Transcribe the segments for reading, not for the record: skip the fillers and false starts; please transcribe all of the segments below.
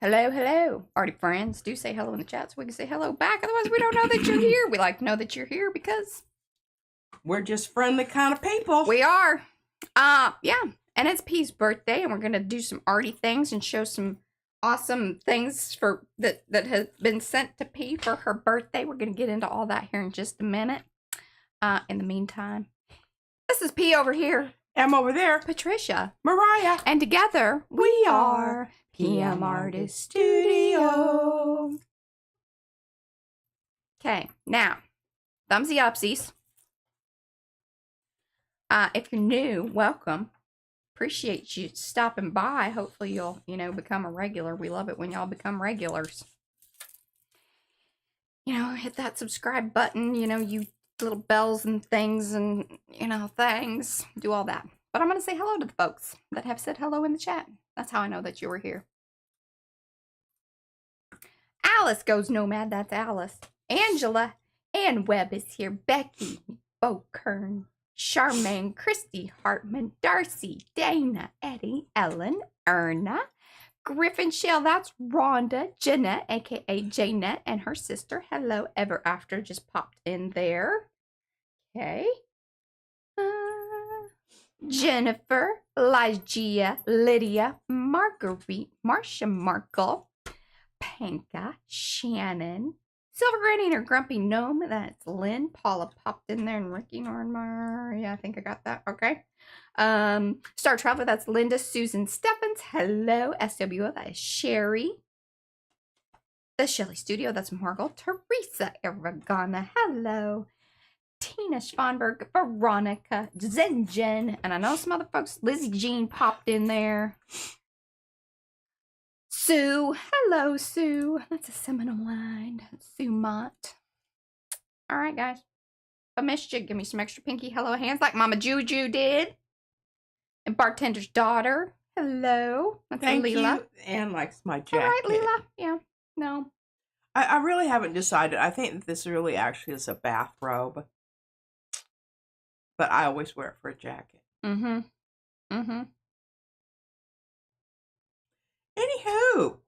Hello, hello. Arty friends, do say hello in the chat so we can say hello back. Otherwise, we don't know that you're here. We like to know that you're here because we're just friendly kind of people. We are. Yeah. And it's P's birthday, and we're gonna do some arty things and show some awesome things for that has been sent to P for her birthday. We're gonna get into all that here in just a minute. In the meantime, this is P over here. M over there. Patricia. Mariah. And together we are PM Artist Studio. Okay, now, thumbsy upsies. If you're new, welcome. Appreciate you stopping by. Hopefully you'll, become a regular. We love it when y'all become regulars. Hit that subscribe button, you little bells and things and, things. Do all that. But I'm going to say hello to the folks that have said hello in the chat. That's how I know that you were here. Alice goes nomad. That's Alice. Angela. Ann Webb is here. Becky. Bo Kern. Charmaine. Christy Hartman. Darcy. Dana. Eddie. Ellen. Erna. Griffin Shell. That's Rhonda. Jeanette, a.k.a. Janet, and her sister. Hello. Ever After just popped in there. Okay. Jennifer, Lygia, Lydia, Marguerite, Marcia Markle, Panka, Shannon, Silver Granny and her Grumpy Gnome. That's Lynn. Paula popped in there, and Ricky Norma. Yeah, I think I got that. Okay. Star Traveler. That's Linda. Susan Steffens. Hello. SWO. That is Sherry. The Shelley Studio. That's Margot. Teresa Aragona. Hello. Tina Schwanberg, Veronica, Zen, and I know some other folks. Lizzie Jean popped in there. Sue. Hello, Sue. That's a Seminole line. Sue Mott. All right, guys. If I missed you, give me some extra pinky hello hands like Mama Juju did. And Bartender's Daughter. Hello. That's Thank Leela. You. Anne likes my jacket. All right, Leela. Yeah. No. I really haven't decided. I think that this really actually is a bathrobe. But I always wear it for a jacket. Mm-hmm. Anywho.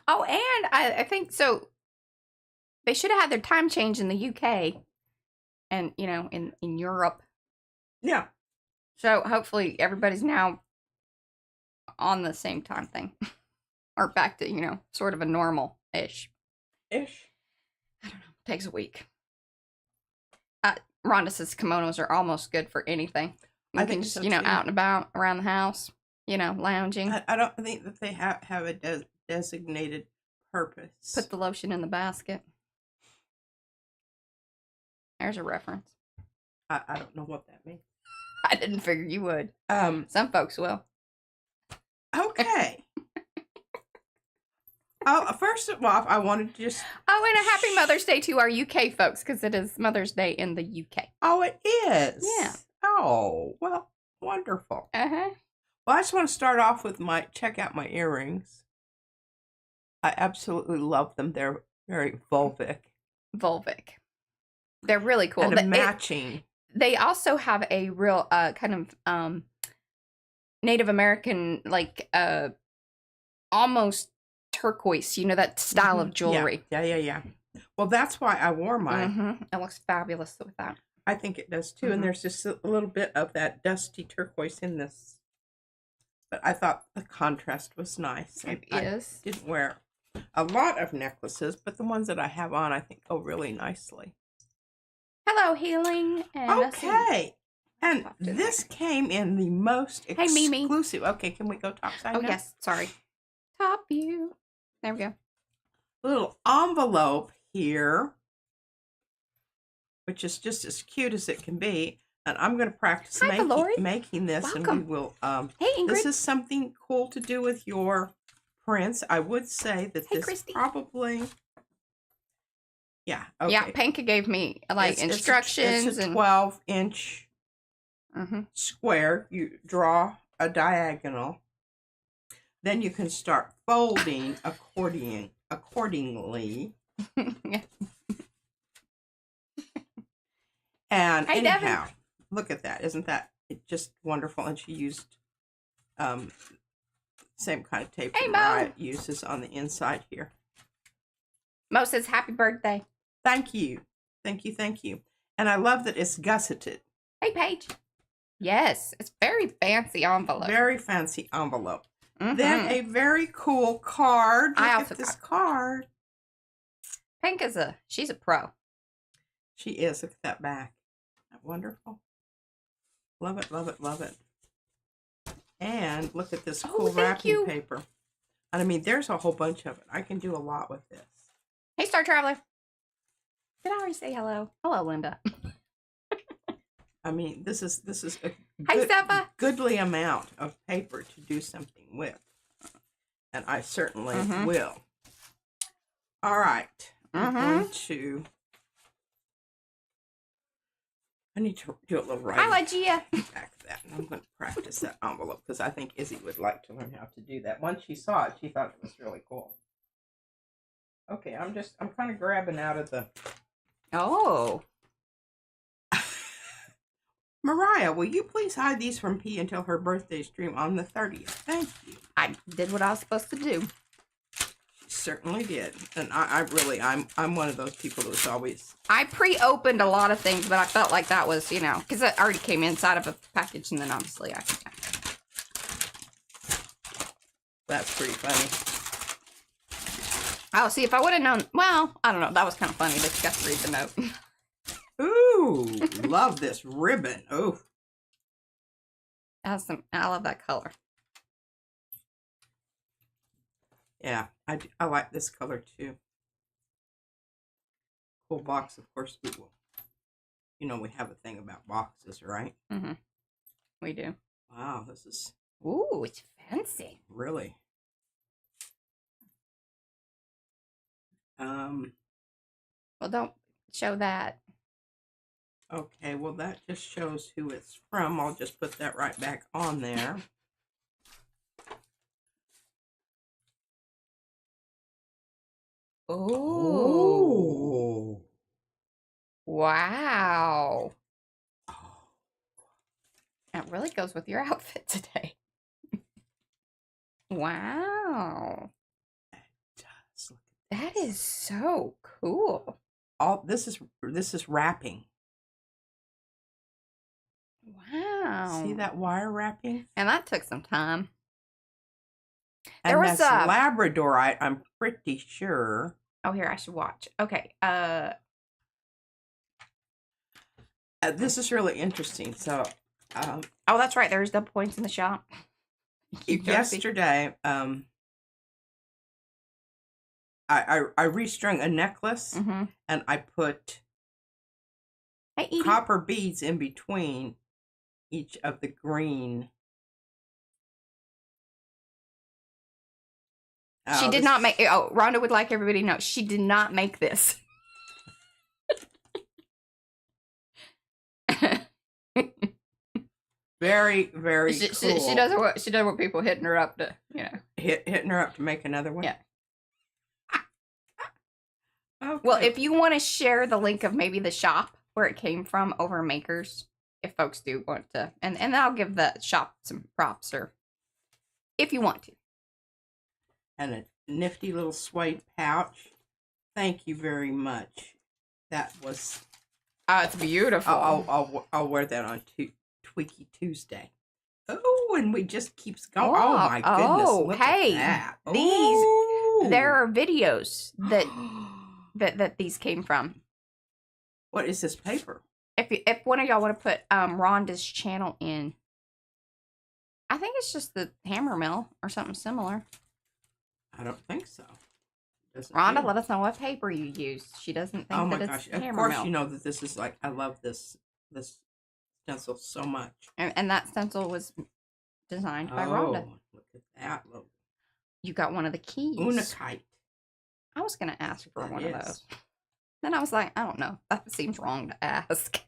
Oh, and I think so. They should have had their time change in the UK and, in Europe. Yeah. So hopefully everybody's now on the same time thing. Or back to, sort of a normal-ish. I don't know. Takes a week. Rhonda says kimonos are almost good for anything. You can just, out and about around the house, lounging. I don't think that they have a designated purpose. Put the lotion in the basket. There's a reference. I don't know what that means. I didn't figure you would. Some folks will. Okay. First of all, I wanted to just... Oh, and a happy Mother's Day to our UK folks, because it is Mother's Day in the UK. Oh, it is? Yeah. Oh, well, wonderful. Uh-huh. Well, I just want to start off with check out my earrings. I absolutely love them. They're very vulvic. They're really cool. And matching. They also have a real kind of Native American, like almost turquoise, that style of jewelry. Yeah. Well, that's why I wore mine. It looks fabulous with that. I think it does too. And there's just a little bit of that dusty turquoise in this. But I thought the contrast was nice. It is. I didn't wear a lot of necklaces, but the ones that I have on, I think, go really nicely. Hello, Healing. And okay. And this came in the most exclusive. Okay, can we go topside now? Oh, yes. Sorry. Top view. There we go. Little envelope here, which is just as cute as it can be. And I'm going to practice making this. Welcome. And we will. Hey, Ingrid. This is something cool to do with your prints. I would say that this Christy. probably. Yeah. Okay. Yeah, Panka gave me instructions. It's a 12-inch square. You draw a diagonal. Then you can start folding accordingly. And anyhow, look at that. Isn't that just wonderful? And she used Same kind of tape Hey, that Mo. Mariah uses on the inside here. Mo says happy birthday. Thank you. Thank you, thank you. And I love that it's gusseted. Hey, Paige. Yes, it's very fancy envelope. Very fancy envelope. Mm-hmm. Then a very cool card. Look I at also this got card. Pink is she's a pro. She is. Look at that back. Isn't that wonderful? Love it, love it, love it. And look at this cool wrapping paper. And I mean, there's a whole bunch of it. I can do a lot with this. Hey, Star Traveler. Did I already say hello? Hello, Linda. I mean, this is a Hey, Stepha. goodly amount of paper to do something with. And I certainly will. All right. I'm going to... I need to do a little writing. Hi, Gia. Back that. And I'm going to practice that envelope because I think Izzy would like to learn how to do that. Once she saw it, she thought it was really cool. Okay, I'm kind of grabbing out of the... Oh. Mariah, will you please hide these from P until her birthday stream on the 30th? Thank you. I did what I was supposed to do. She certainly did. And I'm one of those people who's always... I pre-opened a lot of things, but I felt like that was, you know, because it already came inside of a package, and then obviously I... That's pretty funny. Oh, see, if I would have known... Well, I don't know. That was kind of funny that you got to read the note. Ooh, love this ribbon. Oh, I love that color. Yeah, I like this color too. Cool box, of course we will. You know we have a thing about boxes, right? Mm-hmm. We do. Wow, this is... Ooh, it's fancy. Really. Well, don't show that. Okay, well that just shows who it's from. I'll just put that right back on there. Oh. Wow. That really goes with your outfit today. Wow. It does. That is so cool. All this is wrapping. Wow. See that wire wrapping? And that took some time. And There was that's Labradorite, I'm pretty sure. Oh, here, I should watch. Okay. This is really interesting. So, oh, that's right. There's double points in the shop. yesterday, I restrung a necklace and I put copper beads in between each of the green. She did not make... Oh, Rhonda would like everybody to know. She did not make this. Very, very cool. She does what people hitting her up to, you know. Hitting her up to make another one? Yeah. Okay. Well, if you want to share the link of maybe the shop where it came from over Makers, if folks do want to, and I'll give the shop some props, or if you want to. And a nifty little suede pouch. Thank you very much. That was... it's beautiful. I'll wear that on Tweaky Tuesday. Oh, and we just keeps going. Oh my goodness! Look at that. There are videos that these came from. What is this paper? If one of y'all want to put Rhonda's channel in, I think it's just the hammer mill or something similar. I don't think so. Rhonda, let us know what paper you used. She doesn't think that it's hammer mill. Of course, you know that this is like, I love this stencil so much. And that stencil was designed by Rhonda. Look at that. Look. You got one of the keys. Unakite. I was going to ask for one of those. Then I was like, I don't know. That seems wrong to ask.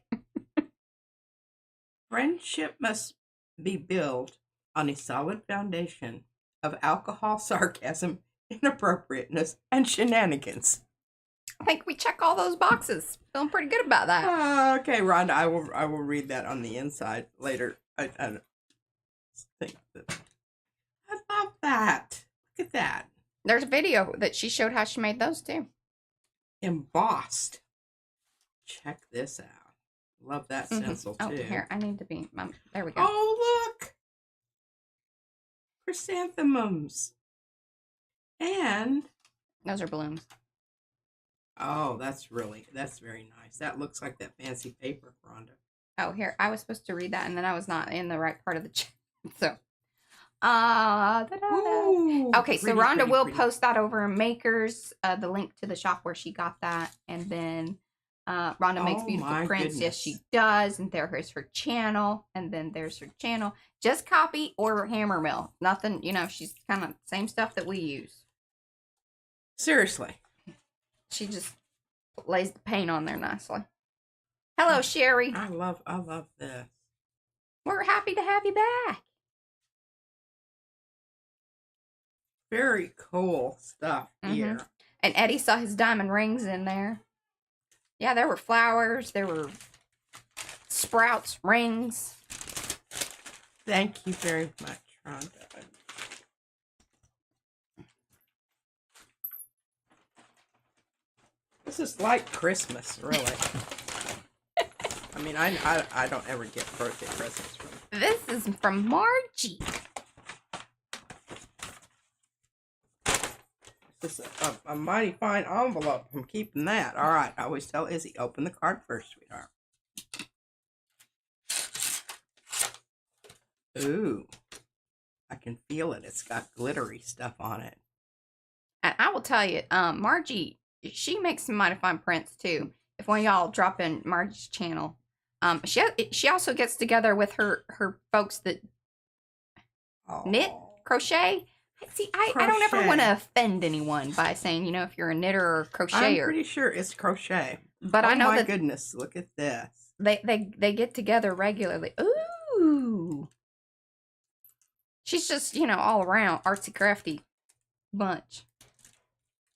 Friendship must be built on a solid foundation of alcohol, sarcasm, inappropriateness, and shenanigans. I think we check all those boxes. Feeling pretty good about that. Okay, Rhonda, I will read that on the inside later. I think that I love that. Look at that. There's a video that she showed how she made those too. Embossed. Check this out. Love that stencil too. Oh, here, I need to be. There we go. Oh, look. Chrysanthemums. And those are blooms. oh, that's very nice. That looks like that fancy paper, Rhonda. Oh, here, I was supposed to read that, and then I was not in the right part of the chat. So, Ooh, okay, so pretty, Rhonda will pretty. post that over in Makers, the link to the shop where she got that, and then Rhonda makes beautiful prints. Yes, she does, and there's her channel, and then there's her channel. Just copy or hammer mill. Nothing, you know. She's kind of same stuff that we use. Seriously, she just lays the paint on there nicely. Hello, Sherry. I love this. We're happy to have you back. Very cool stuff here. And Eddie saw his diamond rings in there. Yeah, there were flowers. There were sprouts, rings. Thank you very much, Rhonda. This is like Christmas, really. I mean, I don't ever get birthday presents from it. This is from Margie. This is a mighty fine envelope. I'm keeping that. All right. I always tell Izzy, open the card first, sweetheart. Ooh. I can feel it. It's got glittery stuff on it. And I will tell you, Margie, she makes some mighty fine prints too. If one of y'all drop in Margie's channel, she also gets together with her folks that knit, crochet. See, I don't ever want to offend anyone by saying, you know, if you're a knitter or crocheter. I'm pretty sure it's crochet. But I know my that goodness, look at this. They get together regularly. Ooh. She's just, you know, all around artsy crafty bunch.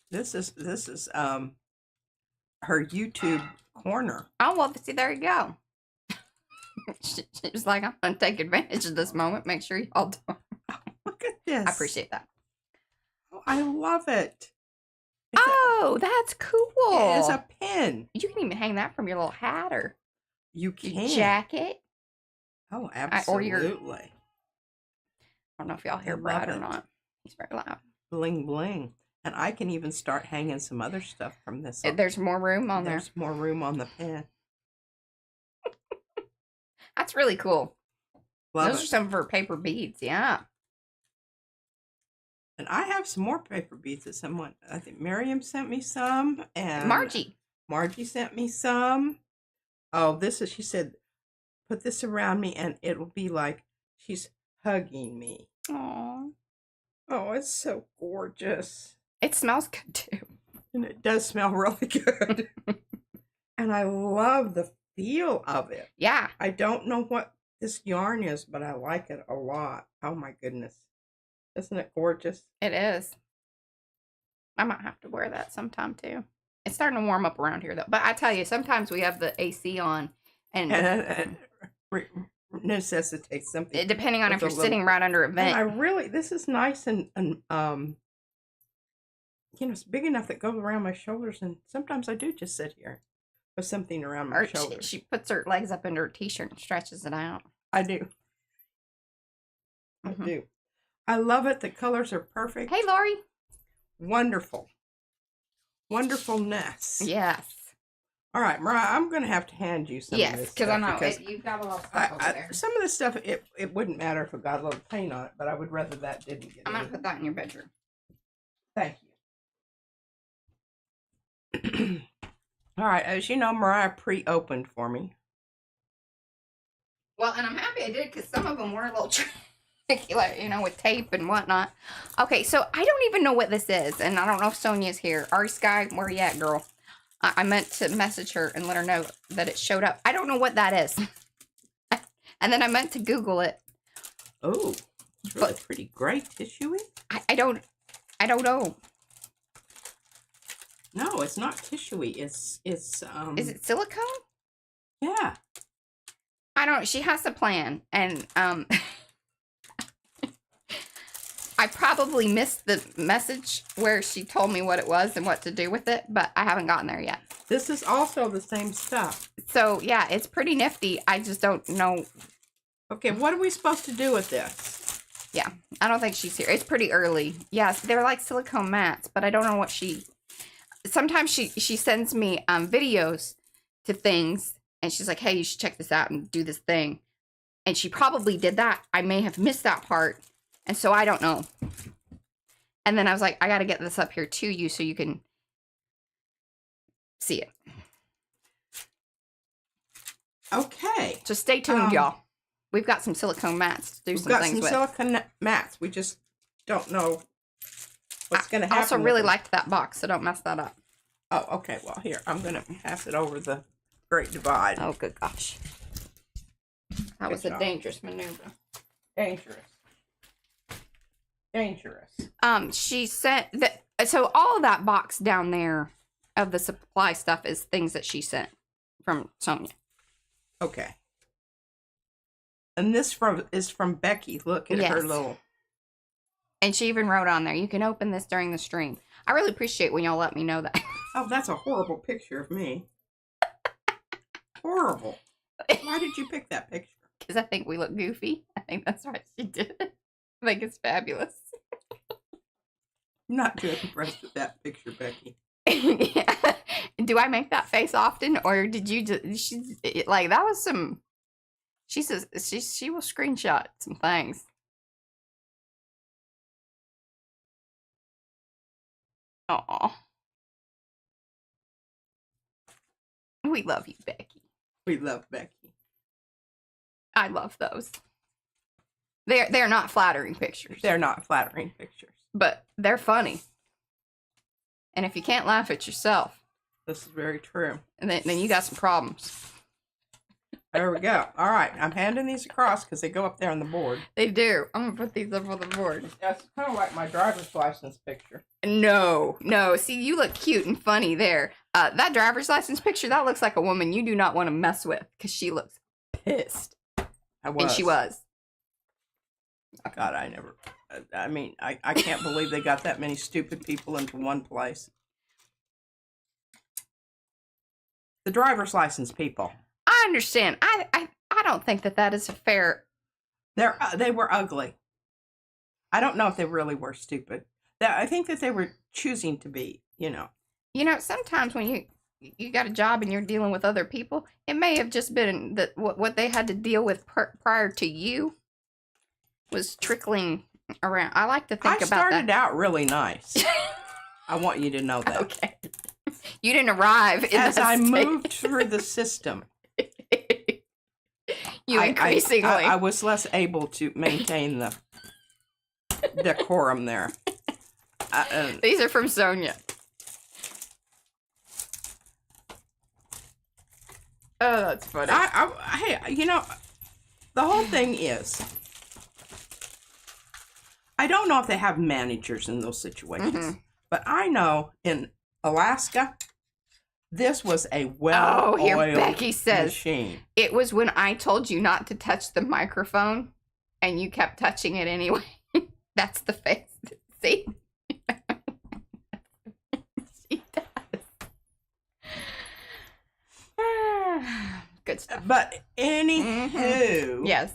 This is her YouTube corner. Oh, well, see, there you go. She was like, I'm going to take advantage of this moment. Make sure y'all do. Look at this. I appreciate that. Oh, I love it. That's cool. It is a pin. You can even hang that from your little hat or you can. your jacket. Oh, absolutely. I don't know if y'all hear Brad or not. He's very loud. Bling, bling. And I can even start hanging some other stuff from this. There's more room on there. There's more room on the pin. That's really cool. Those are some of her paper beads, yeah. And I have some more paper beads that someone, I think Miriam sent me some. And Margie sent me some. Oh, she said, put this around me and it will be like she's hugging me. Aww. Oh, it's so gorgeous. It smells good too. And it does smell really good. And I love the feel of it. Yeah. I don't know what this yarn is, but I like it a lot. Oh my goodness. Isn't it gorgeous? It is. I might have to wear that sometime too. It's starting to warm up around here though. But I tell you, sometimes we have the AC on and necessitates something. Depending on if you're sitting right under a vent. And this is nice and you know, it's big enough that goes around my shoulders, and sometimes I do just sit here with something around my shoulders. She puts her legs up under her t-shirt and stretches it out. I do. I do. I love it. The colors are perfect. Hey, Lori. Wonderful. Wonderfulness. Yes. All right, Mariah, I'm going to have to hand you some of this stuff. Because I know you've got a lot of stuff over there. Some of this stuff, it wouldn't matter if it got a little paint on it, but I would rather that didn't get I'm going to put that in your bedroom. Thank you. All right, as you know, Mariah pre-opened for me. Well, and I'm happy I did because some of them were a little tricky, like, you know, with tape and whatnot. Okay, so I don't even know what this is, and I don't know if Sonia's here. Arty Sky, where you at, girl? I meant to message her and let her know that it showed up. I don't know what that is. And then I meant to Google it. Oh, it's really pretty great tissue-y. I don't know. No, it's not tissue-y. It's Is it silicone? Yeah. I don't. She has a plan, and I probably missed the message where she told me what it was and what to do with it, but I haven't gotten there yet. This is also the same stuff. So, yeah, it's pretty nifty. I just don't know. Okay, what are we supposed to do with this? Yeah, I don't think she's here. It's pretty early. Yes, they're like silicone mats, but I don't know what sometimes she sends me videos to things, and she's like, hey, you should check this out and do this thing. And she probably did that. I may have missed that part, and so I don't know. And then I was like, I got to get this up here to you so you can see it. Okay. So stay tuned, y'all. We've got some silicone mats to do some things with. We've got some silicone mats. We just don't know what's going to happen. I also really liked that box, so don't mess that up. Oh, okay. Well, here, I'm going to pass it over the Great Divide. Oh, good gosh. That was a dangerous maneuver. Dangerous. Dangerous. She sent that. So all of that box down there of the supply stuff is things that she sent from Sonia. Okay. And this is from Becky. Look at her little. And she even wrote on there, you can open this during the stream. I really appreciate when y'all let me know that. Oh, that's a horrible picture of me. Horrible. Why did you pick that picture? Because I think we look goofy. I think that's why she did it. I think it's fabulous. I'm not too impressed with that picture, Becky. Yeah. Do I make that face often, or did you just? Like that was some. She says she will screenshot some things. Aw. We love you, Becky. We love Becky. I love those. They're not flattering pictures. They're not flattering pictures. But they're funny. And if you can't laugh at yourself. This is very true. And then you got some problems. There we go. All right. I'm handing these across because they go up there on the board. They do. I'm going to put these up on the board. That's kind of like my driver's license picture. No. See, you look cute and funny there. That driver's license picture, that looks like a woman you do not want to mess with because she looks pissed. And she was. God, I mean, I can't believe they got that many stupid people into one place. The driver's license people. I understand. I don't think that is a fair. They were ugly. I don't know if they really were stupid. I think that they were choosing to be, You know, sometimes when you got a job and you're dealing with other people, it may have just been that what they had to deal with prior to you was trickling around. I like to think about that. I started out really nice. I want you to know that. Okay. You didn't arrive as I moved through the system. Increasingly. I was less able to maintain the decorum there. These are from Sonia. Oh, that's funny. Hey, the whole thing is, I don't know if they have managers in those situations, but I know in Alaska, this was a well-oiled Becky says, machine. It was when I told you not to touch the microphone, and you kept touching it anyway. That's the face. See? She does. Good stuff. But anywho, yes,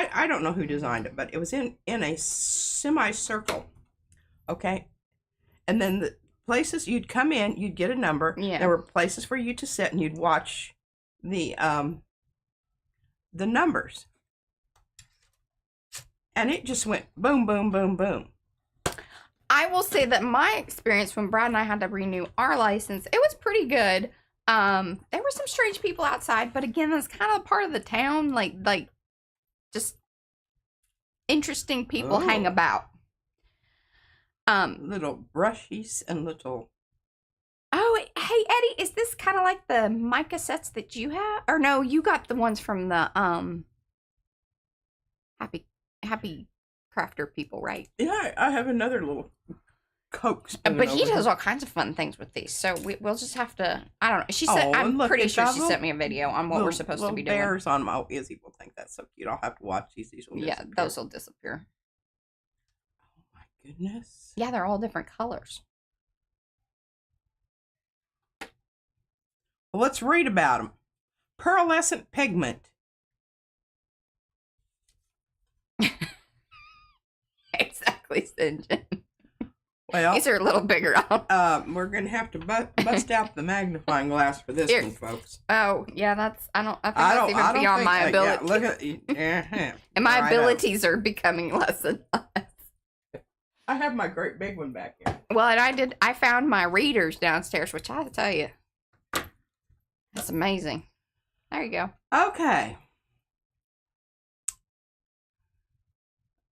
I don't know who designed it, but it was in a semicircle. Okay. And then the places you'd come in, you'd get a number. Yeah. There were places for you to sit and you'd watch the numbers. And it just went boom, boom, boom, boom. I will say that my experience when Brad and I had to renew our license, it was pretty good. There were some strange people outside, but again, that's kind of part of the town. Like just interesting people hang about. Little brushies and little. Oh, hey Eddie, is this kind of like the mica sets that you have? Or no, you got the ones from the Happy Crafter people, right? Yeah, I have another little Coke spoon. But he over does here. all kinds of fun things with these, so we'll just have to. I don't know. She said I'm pretty sure she sent me a video on what we're supposed to be doing. Bears on my Izzy will think that's so cute. I'll have to watch these. These will disappear. Those will disappear. Oh my goodness. Yeah, they're all different colors. Well, let's read about them. Pearlescent pigment. Exactly, Sinjin. Well, These are a little bigger. We're gonna have to bust out the magnifying glass for this one, folks. Oh, yeah, that's. I think that's even beyond my ability. Yeah, look at and my abilities are becoming less and less. I have my great big one back here. Well, and I found my readers downstairs, which I have to tell you, that's amazing. There you go. Okay.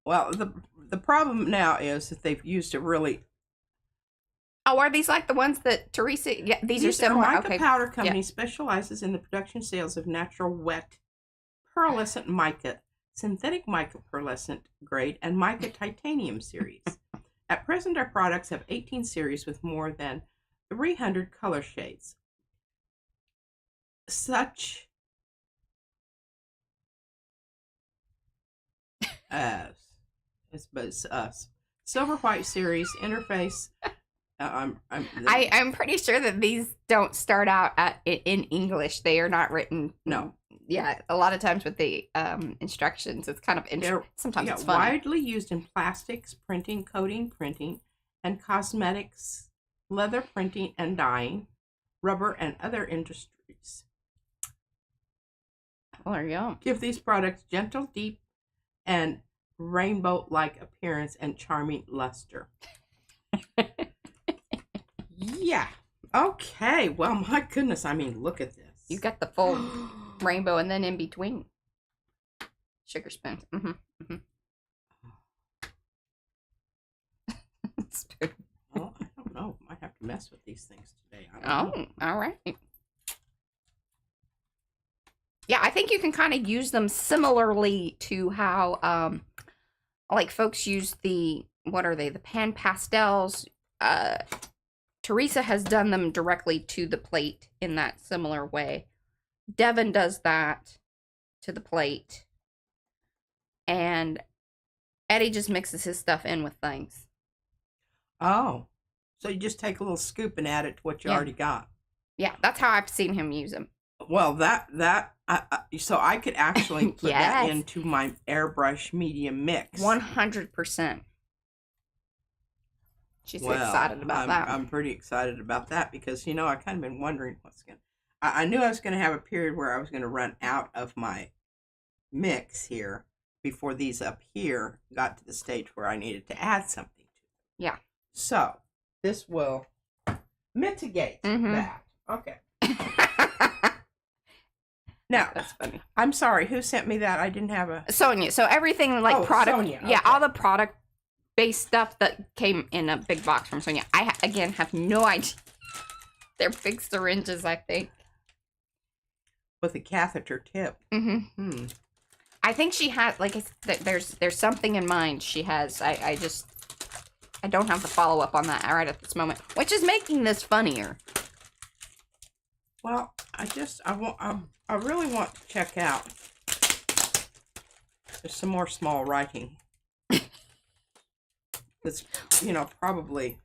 Well, the problem now is that they've used a really. Oh, are these like the ones that Teresa? Yeah, these are similar. Mica Okay. Powder Company specializes in the production sales of natural wet pearlescent mica, synthetic mica pearlescent grade, and mica titanium series. At present, our products have 18 series with more than 300 color shades. Such as silver white series interface. I'm pretty sure that these don't start out in English. They are not written. No. Yeah, a lot of times with the instructions, it's kind of sometimes it's fun. Widely used in plastics, printing, coating, printing, and cosmetics, leather printing and dyeing, rubber, and other industries. Well, there you go. Give these products gentle, deep, and rainbow-like appearance and charming luster. Yeah. Okay. Well, my goodness. I mean, look at this. You got the full rainbow, and then in between, sugar spoon. Well, I don't know. Might have to mess with these things today. All right. Yeah, I think you can kind of use them similarly to how, like folks use the pan pastels. Teresa has done them directly to the plate in that similar way. Devin does that to the plate. And Eddie just mixes his stuff in with things. Oh. So you just take a little scoop and add it to what you already got. Yeah, that's how I've seen him use them. Well, so I could actually put that into my airbrush medium mix. 100%. She's excited about that. I'm pretty excited about that because, I kind of been wondering I knew I was going to have a period where I was going to run out of my mix here before these up here got to the stage where I needed to add something to them. Yeah. So, this will mitigate that. Okay. Now, that's funny. I'm sorry. Who sent me that? I didn't have a... Sonia. So everything like product... Sonia. Okay. Yeah, all the product based stuff that came in a big box from Sonia. I again have no idea. They're big syringes, I think, with a catheter tip. I think she has there's something in mind she has. I don't have the follow up on that right at this moment, which is making this funnier. Well, I really want to check out. There's some more small writing. It's, probably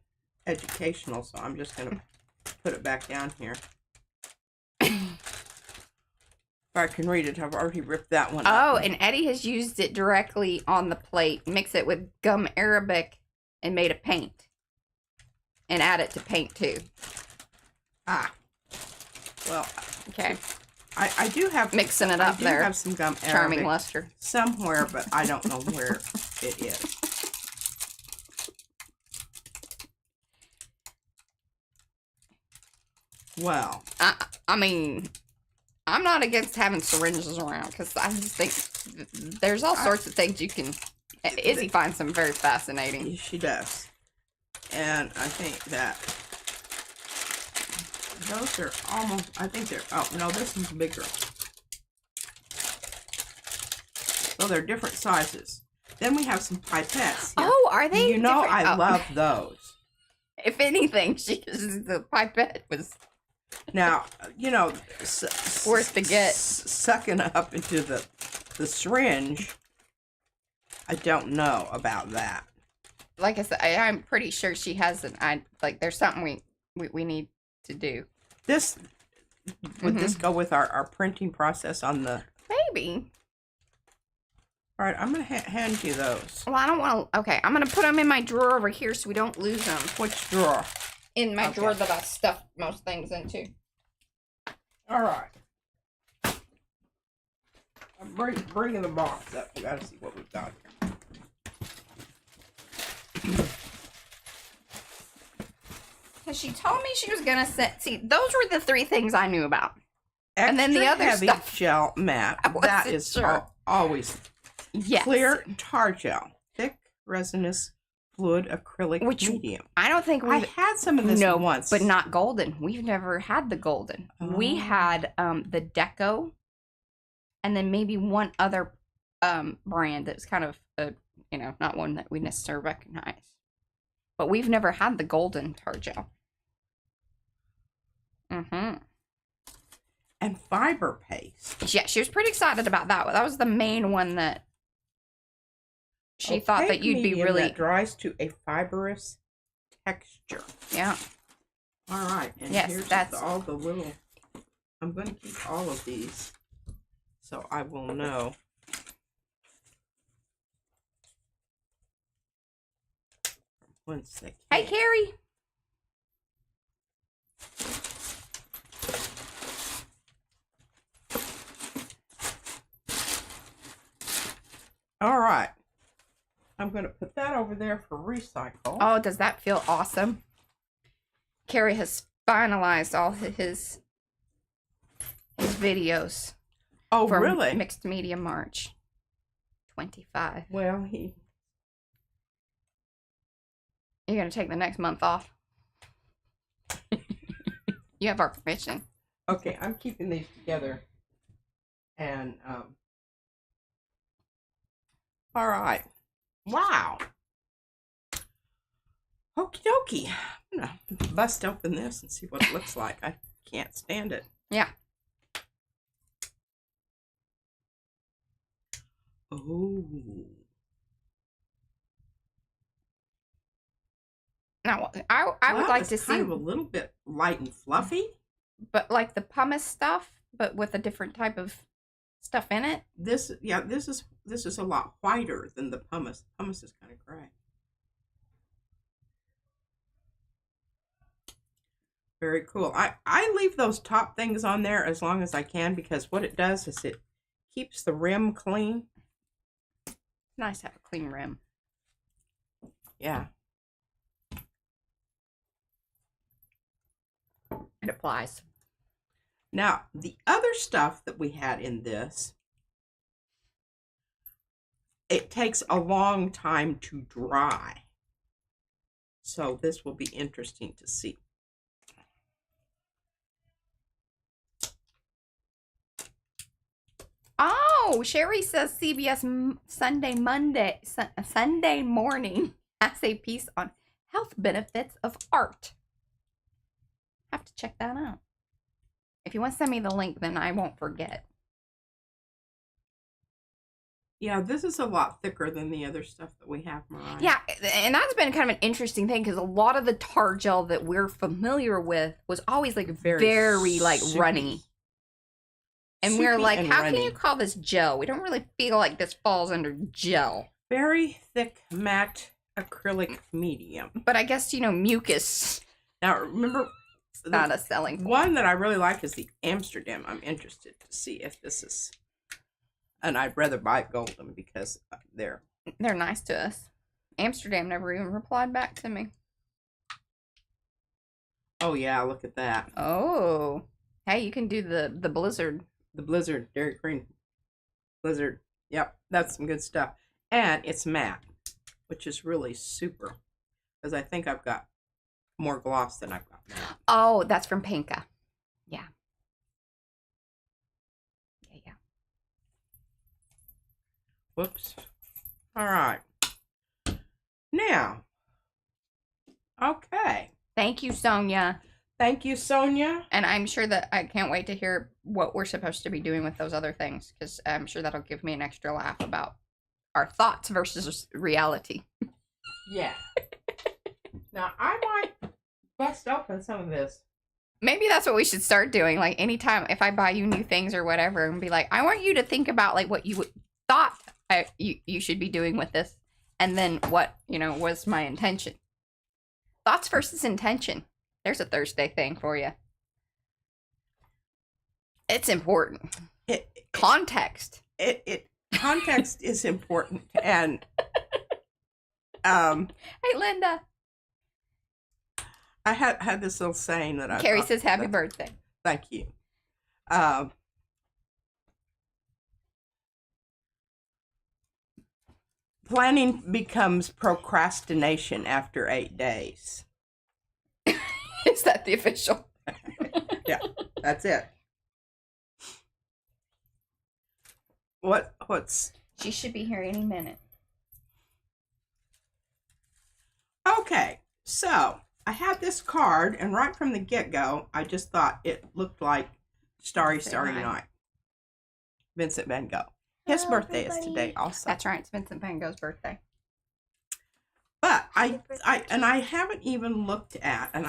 educational, so I'm just going to put it back down here. If I can read it, I've already ripped that one up. Oh, and Eddie has used it directly on the plate. Mix it with gum arabic and made a paint. And add it to paint, too. Ah. Well, okay. I do have... Mixing it up there. I do have some gum arabic. Charming luster. Somewhere, but I don't know where it is. Well, I mean, I'm not against having syringes around because I just think there's all sorts of things you can. Izzy finds them very fascinating. She does, and I think that those are almost. I think they're. Oh no, this one's bigger. So they're different sizes. Then we have some pipettes. Here. Oh, are they? I love those. if anything, the pipette was now, you know, worth to get. Sucking up into the syringe. I don't know about that. Like I said, I'm pretty sure she hasn't. There's something we need to do. This would this go with our printing process on the? Maybe. All right, I'm gonna hand you those. Well, I don't want to. Okay, I'm gonna put them in my drawer over here so we don't lose them. Which drawer? In my drawer that I stuffed most things into. All right. I'm bringing the box up. We gotta see what we've got here. Because she told me she was gonna see, those were the 3 things I knew about. Extra and then the other heavy stuff. gel matte. That is always yes. Clear tar gel, thick resinous fluid acrylic medium. I don't think I had some of this once, but not golden. We've never had the golden. Oh. We had the Deco, and then maybe one other brand that was kind of not one that we necessarily recognize. But we've never had the golden tar gel. And fiber paste. Yeah, she was pretty excited about that one. That was the main one that she thought that you'd be really... That dries to a fibrous texture. Yeah. All right. And yes, here's that's all the little... I'm going to keep all of these so I will know. Once they came. Hey, Carrie. All right. I'm going to put that over there for recycle. Oh, does that feel awesome? Carrie has finalized all his videos. Oh, for really? Mixed Media March 25. Well, You're going to take the next month off. You have our permission. Okay, I'm keeping these together. And, all right. Wow. Okie dokie. I'm going to bust open this and see what it looks like. I can't stand it. Yeah. Oh. Now, I would like to see... kind of a little bit light and fluffy. But like the pumice stuff, but with a different type of stuff in it. This is a lot whiter than the pumice. Pumice is kind of gray. Very cool. I leave those top things on there as long as I can because what it does is it keeps the rim clean. Nice to have a clean rim. Yeah. It applies. Now, the other stuff that we had in this, it takes a long time to dry. So this will be interesting to see. Oh, Sherry says CBS Sunday morning has a piece on health benefits of art. Have to check that out. If you want to send me the link, then I won't forget. Yeah, this is a lot thicker than the other stuff that we have, Mariah. Yeah, and that's been kind of an interesting thing because a lot of the tar gel that we're familiar with was always like very like soupy. Runny. And Soupy we're like, how runny. can you call this gel? We don't really feel like this falls under gel. Very thick matte acrylic medium. But I guess, mucus. Now, remember, Not a selling point. one that I really like is the Amsterdam. I'm interested to see if this is, and I'd rather buy golden because they're nice to us. Amsterdam never even replied back to me. Oh yeah, look at that. Oh, hey, you can do the Blizzard. The Blizzard Dairy Cream Blizzard. Yep, that's some good stuff. And it's matte, which is really super because I think I've got more gloss than I've got matte. Oh, that's from Pinka. Yeah. Yeah. Whoops. All right. Now, okay. Thank you, Sonia. Thank you, Sonia. And I'm sure that I can't wait to hear what we're supposed to be doing with those other things, because I'm sure that'll give me an extra laugh about our thoughts versus reality. Yeah. Now, I might bust open some of this. Maybe that's what we should start doing. Like, anytime if I buy you new things or whatever, and be like, I want you to think about like what you thought you should be doing with this, and then what was my intention. Thoughts versus intention. There's a Thursday thing for you. It's important. Context. Context is important, and hey, Linda. I had this little saying that I. Carrie says, "Happy birthday." Thank you. Planning becomes procrastination after 8 days. Is that the official? Yeah, that's it. What's... She should be here any minute. Okay, so I had this card, and right from the get-go, I just thought it looked like Starry Night. Vincent Van Gogh. His birthday is today also. That's right, it's Vincent Van Gogh's birthday. But I haven't even looked at, and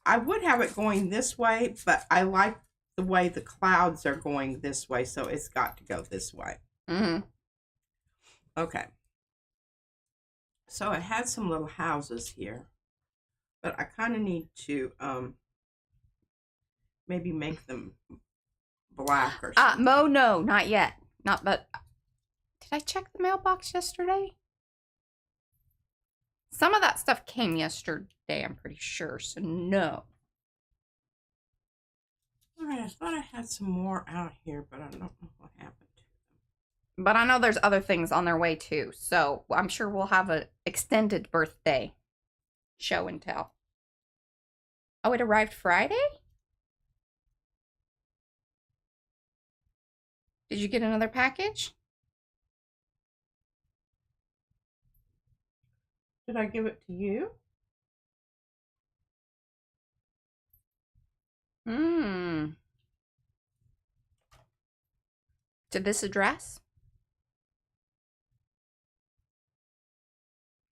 I would have it going this way, but I like the way the clouds are going this way, so it's got to go this way. Mm-hmm. Okay. So it had some little houses here, but I kind of need to maybe make them black or something. No, not yet. But did I check the mailbox yesterday? Some of that stuff came yesterday, I'm pretty sure, so no. All right, I thought I had some more out here, but I don't know what happened to them. But I know there's other things on their way too, so I'm sure we'll have an extended birthday show and tell. Oh, it arrived Friday? Did you get another package? Did I give it to you? To this address?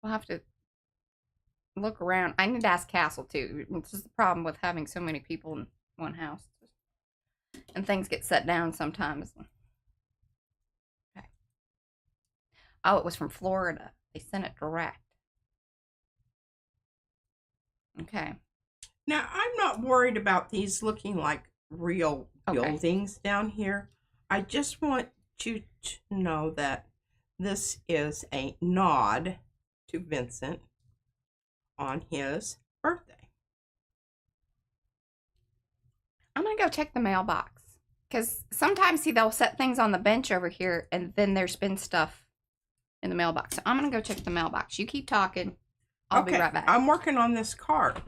We'll have to look around. I need to ask Castle too. This is the problem with having so many people in one house. And things get set down sometimes. Okay. Oh, it was from Florida. They sent it direct. Okay. Now, I'm not worried about these looking like real buildings down here. I just want you to know that this is a nod to Vincent on his birthday. I'm going to go check the mailbox. Because sometimes, see, they'll set things on the bench over here, and then there's been stuff in the mailbox. So I'm going to go check the mailbox. You keep talking. I'll be right back. I'm working on this card.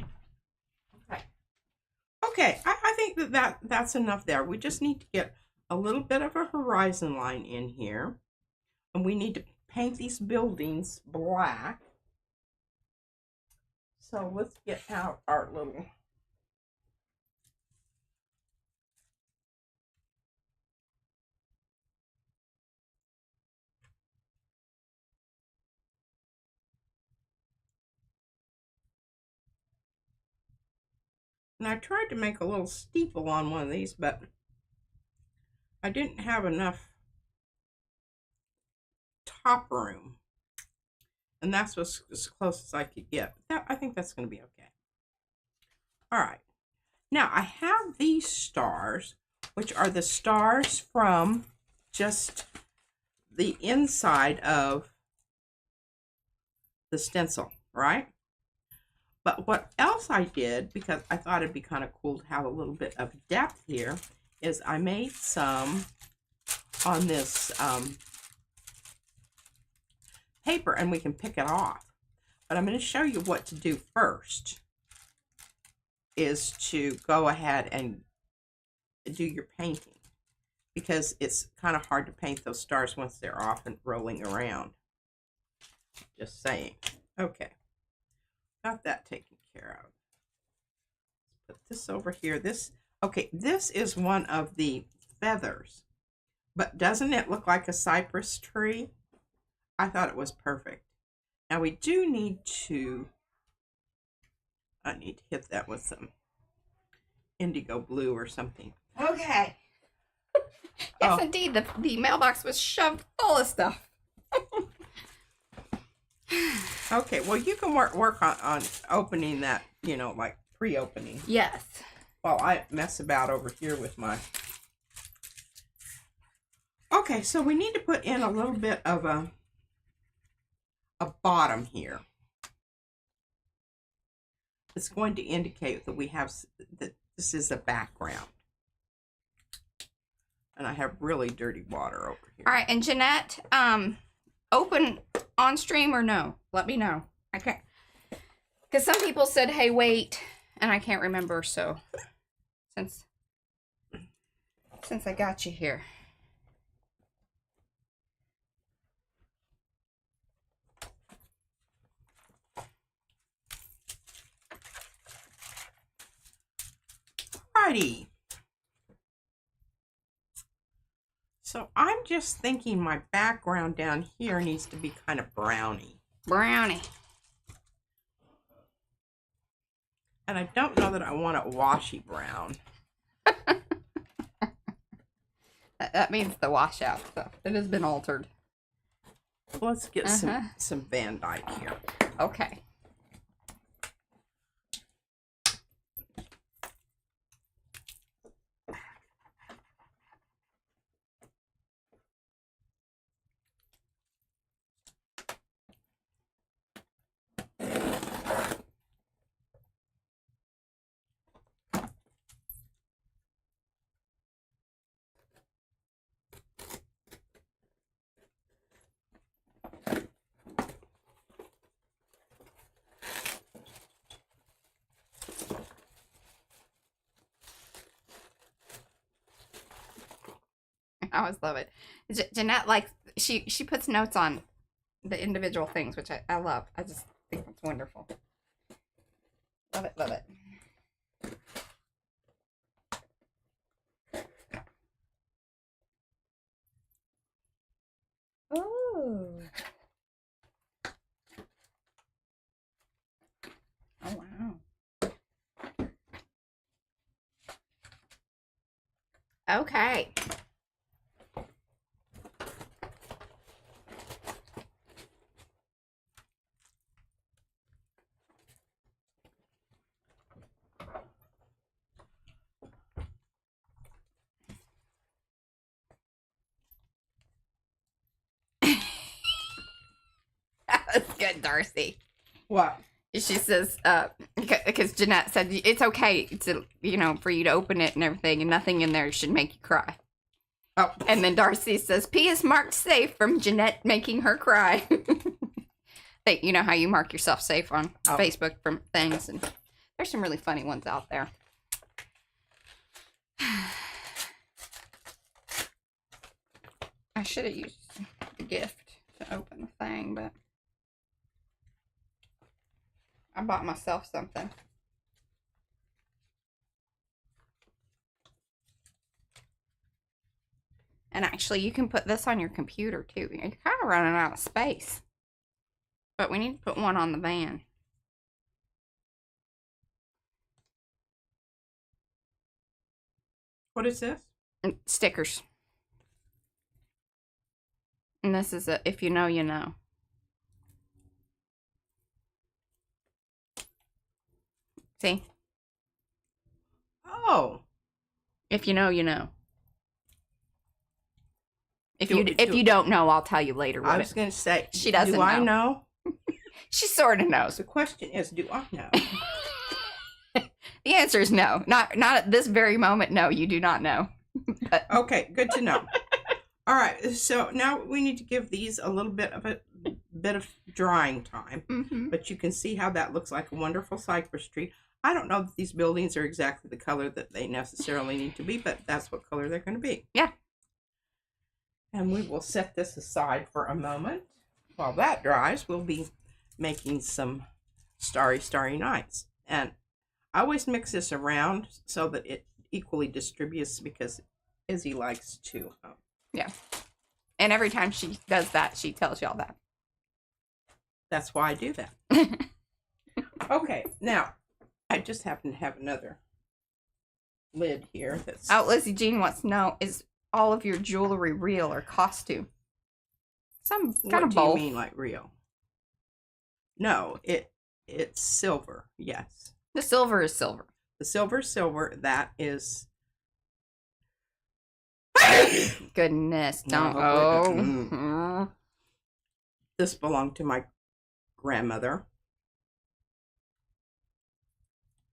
Okay, I think that's enough there. We just need to get a little bit of a horizon line in here. And we need to paint these buildings black. So let's get out our little... And I tried to make a little steeple on one of these, but I didn't have enough top room. And that's as close as I could get. I think that's going to be okay. All right. Now, I have these stars, which are the stars from just the inside of the stencil, right? But what else I did, because I thought it'd be kind of cool to have a little bit of depth here, is I made some on this paper, and we can pick it off. But I'm going to show you what to do first, is to go ahead and do your painting, because it's kind of hard to paint those stars once they're off and rolling around. Just saying. Okay. Got that taken care of. Put this over here. Okay, this is one of the feathers, but doesn't it look like a cypress tree? I thought it was perfect. Now we do need to, I need to hit that with some indigo blue or something. Okay. Yes, indeed. The mailbox was shoved full of stuff. Okay, well, you can work on opening that, you know, like pre-opening. Yes. While I mess about over here with my... Okay, so we need to put in a little bit of a bottom here. It's going to indicate that we have, that this is a background. And I have really dirty water over here. All right, and Jeanette, open on stream or no? Let me know. I can't, because some people said, hey, wait, and I can't remember, so since I got you here. Alrighty. So I'm just thinking my background down here needs to be kind of browny. Brownie. And I don't know that I want it washy brown. That means the washout stuff. It has been altered. Let's get some Van Dyke here. Okay. I always love it. Jeanette likes, she puts notes on the individual things, which I love. I just think it's wonderful. Love it, love it. Oh. Oh, wow. Okay. That's good, Darcy. What? She says, because Jeanette said it's okay to, you know, for you to open it and everything, and nothing in there should make you cry. Oh. And then Darcy says, P is marked safe from Jeanette making her cry. You know how you mark yourself safe on Facebook from things, and there's some really funny ones out there. I should have used the gift to open the thing, but I bought myself something. And actually, you can put this on your computer, too. You're kind of running out of space. But we need to put one on the van. What is this? Stickers. And this is a, if you know, you know. See? Oh. If you know, you know. If you don't know, I'll tell you later. I was going to say, she doesn't know. Do I know? She sort of knows. The question is, do I know? The answer is no. Not at this very moment. No, you do not know. But. Okay, good to know. All right, so now we need to give these a little bit of drying time. Mm-hmm. But you can see how that looks like a wonderful cypress tree. I don't know that these buildings are exactly the color that they necessarily need to be, but that's what color they're going to be. Yeah. And we will set this aside for a moment. While that dries, we'll be making some starry nights. And I always mix this around so that it equally distributes because Izzy likes to. Yeah. And every time she does that, she tells y'all that. That's why I do that. Okay, now, I just happen to have another lid here. That's... Oh, Lizzie Jean wants to know, is all of your jewelry real or costume? Some kind of both. What do you mean, like real? No, it's silver, yes. The silver is silver. The silver is silver. That is... Goodness, don't. No, this belonged to my grandmother.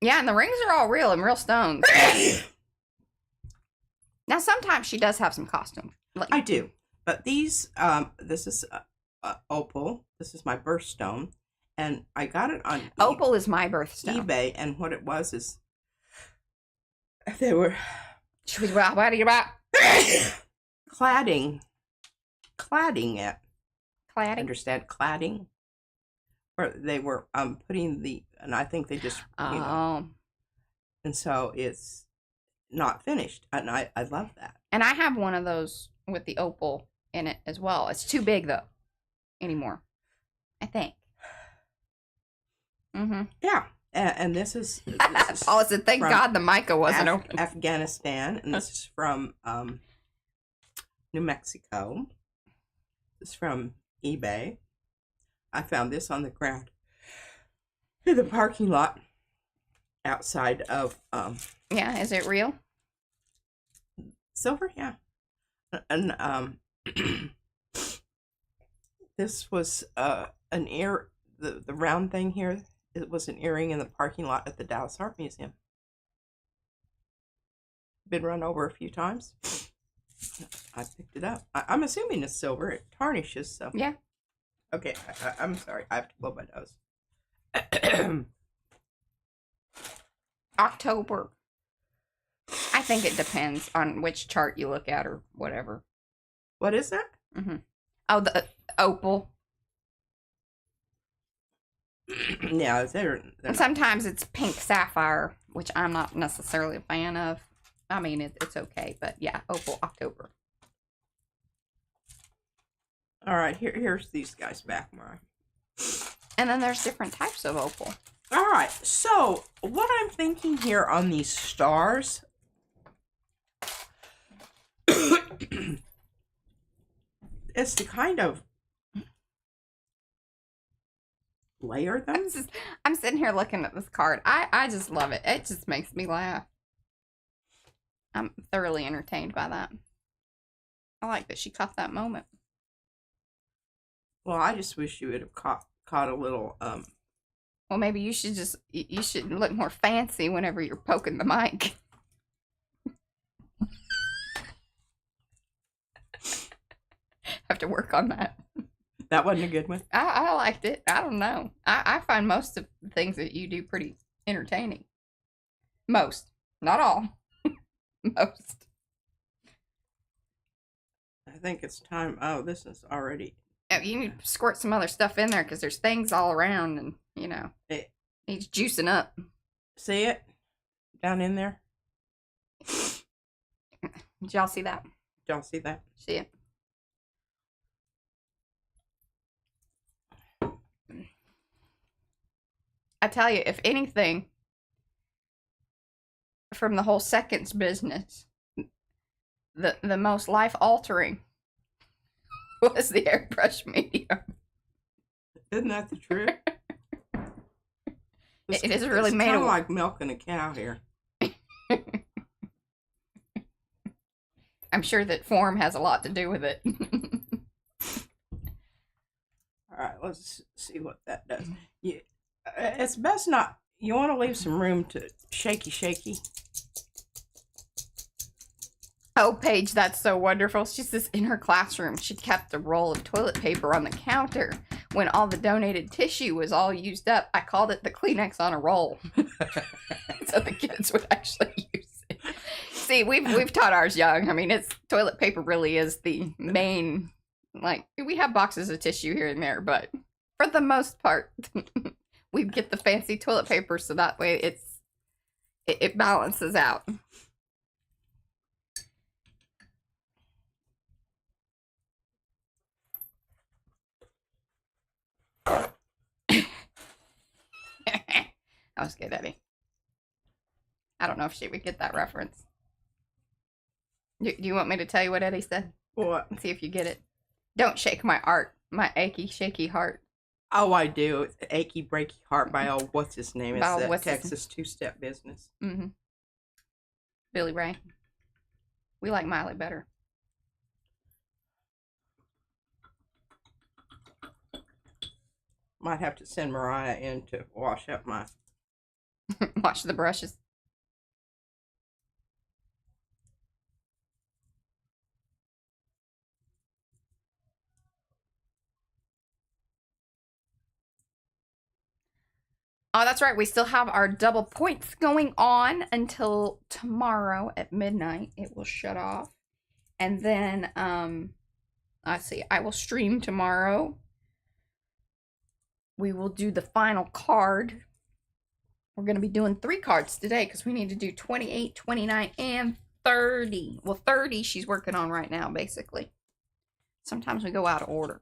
Yeah, and the rings are all real and real stones. Now, sometimes she does have some costume. I do. But these, this is opal. This is my birthstone. And I got it on opal is my birthstone. eBay. And what it was is, they were... cladding it. Cladding? Understand? Cladding. Or they were putting the, and I think they just, you know. And so it's not finished. And I love that. And I have one of those with the opal in it as well. It's too big, though, anymore, I think. Mm-hmm. Yeah. And this is... Paula said, thank God the mica wasn't open. Afghanistan. And this is from New Mexico. This is from eBay. I found this on the ground in the parking lot outside of... yeah, is it real? Silver, yeah. And this was an ear... The round thing here, it was an earring in the parking lot at the Dallas Art Museum. Been run over a few times. I picked it up. I'm assuming it's silver. It tarnishes, so... Yeah. Okay, I'm sorry. I have to blow my nose. October. I think it depends on which chart you look at or whatever. What is that? Mm-hmm. Oh, the opal. Yeah, they're sometimes it's pink sapphire, which I'm not necessarily a fan of. I mean, it's okay, but yeah, opal October. All right, here's these guys back, Mariah. And then there's different types of opal. All right, so what I'm thinking here on these stars is to kind of layer them. I'm sitting here looking at this card. I just love it. It just makes me laugh. I'm thoroughly entertained by that. I like that she caught that moment. Well, I just wish you would have caught a little Well, maybe you should look more fancy whenever you're poking the mic. Have to work on that. That wasn't a good one. I liked it. I don't know. I find most of the things that you do pretty entertaining. Most. Not all. Most. I think it's time. Oh, this is already... You need to squirt some other stuff in there because there's things all around and, you know, it needs juicing up. See it? Down in there? Did y'all see that? Did y'all see that? See it? I tell you, if anything, from the whole seconds business, the most life-altering was the airbrush medium. Isn't that the truth? It is really made kind of like milking a cow here. I'm sure that form has a lot to do with it. All right, let's see what that does. It's best not... You want to leave some room to shaky. Oh, Paige, that's so wonderful. She says in her classroom, she kept a roll of toilet paper on the counter. When all the donated tissue was all used up, I called it the Kleenex on a roll. So the kids would actually use it. See, we've taught ours young. I mean, toilet paper really is the main, like, we have boxes of tissue here and there, but for the most part, we get the fancy toilet paper so that way it balances out. That was good, Eddie. I don't know if she would get that reference. Do you want me to tell you what Eddie said? What? Let's see if you get it. Don't shake my heart, my achy, shaky heart. Oh, I do. It's Achy Breaky Heart by what's his name? It's By the Texas Two-Step Business. Mm-hmm. Billy Ray. We like Miley better. Might have to send Mariah in to wash up my... Wash the brushes. Oh, that's right. We still have our double points going on until tomorrow at midnight. It will shut off. And then, I see. I will stream tomorrow. We will do the final card. We're going to be doing 3 cards today because we need to do 28, 29, and 30. Well, 30 she's working on right now, basically. Sometimes we go out of order,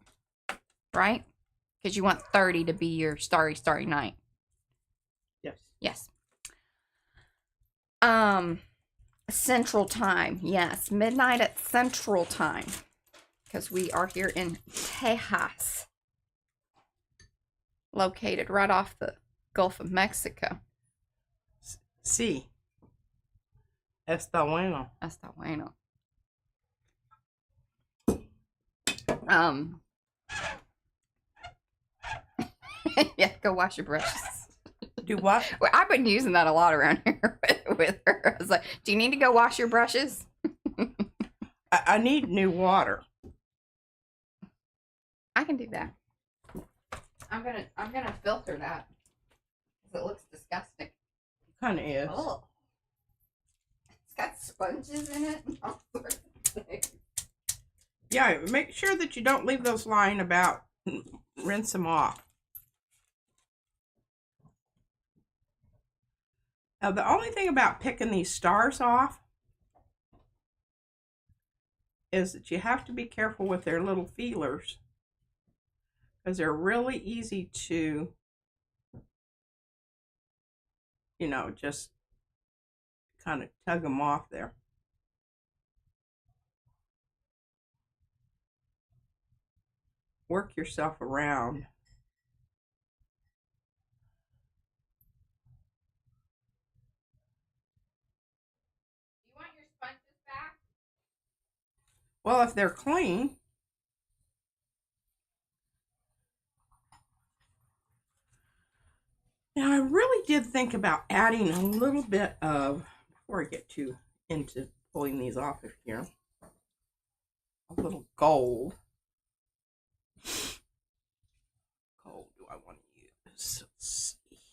right? Because you want 30 to be your Starry night. Yes. Yes. Central time. Yes, midnight at Central time. Because we are here in Texas. Located right off the Gulf of Mexico. Sí. Está bueno. Está bueno. Yeah, go wash your brushes. Do what? Well, I've been using that a lot around here with her. I was like, do you need to go wash your brushes? I need new water. I can do that. I'm gonna filter that because it looks disgusting. Kind of is. Oh, it's got sponges in it and all sorts of things. Yeah, make sure that you don't leave those lying about. Rinse them off. Now, the only thing about picking these stars off is that you have to be careful with their little feelers because they're really easy to, you know, just kind of tug them off there. Work yourself around. Do you want your sponges back? Well, if they're clean. Now, I really did think about adding a little bit of, before I get too into pulling these off of here, a little gold. Gold do I want to use? Let's see here.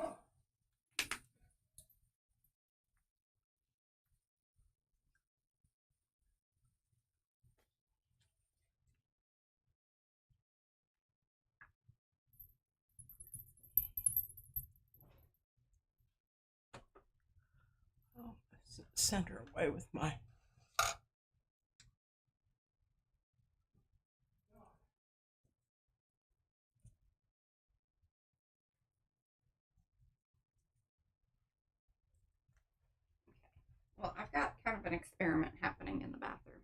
Oh, center away with my... Well, I've got kind of an experiment happening in the bathroom.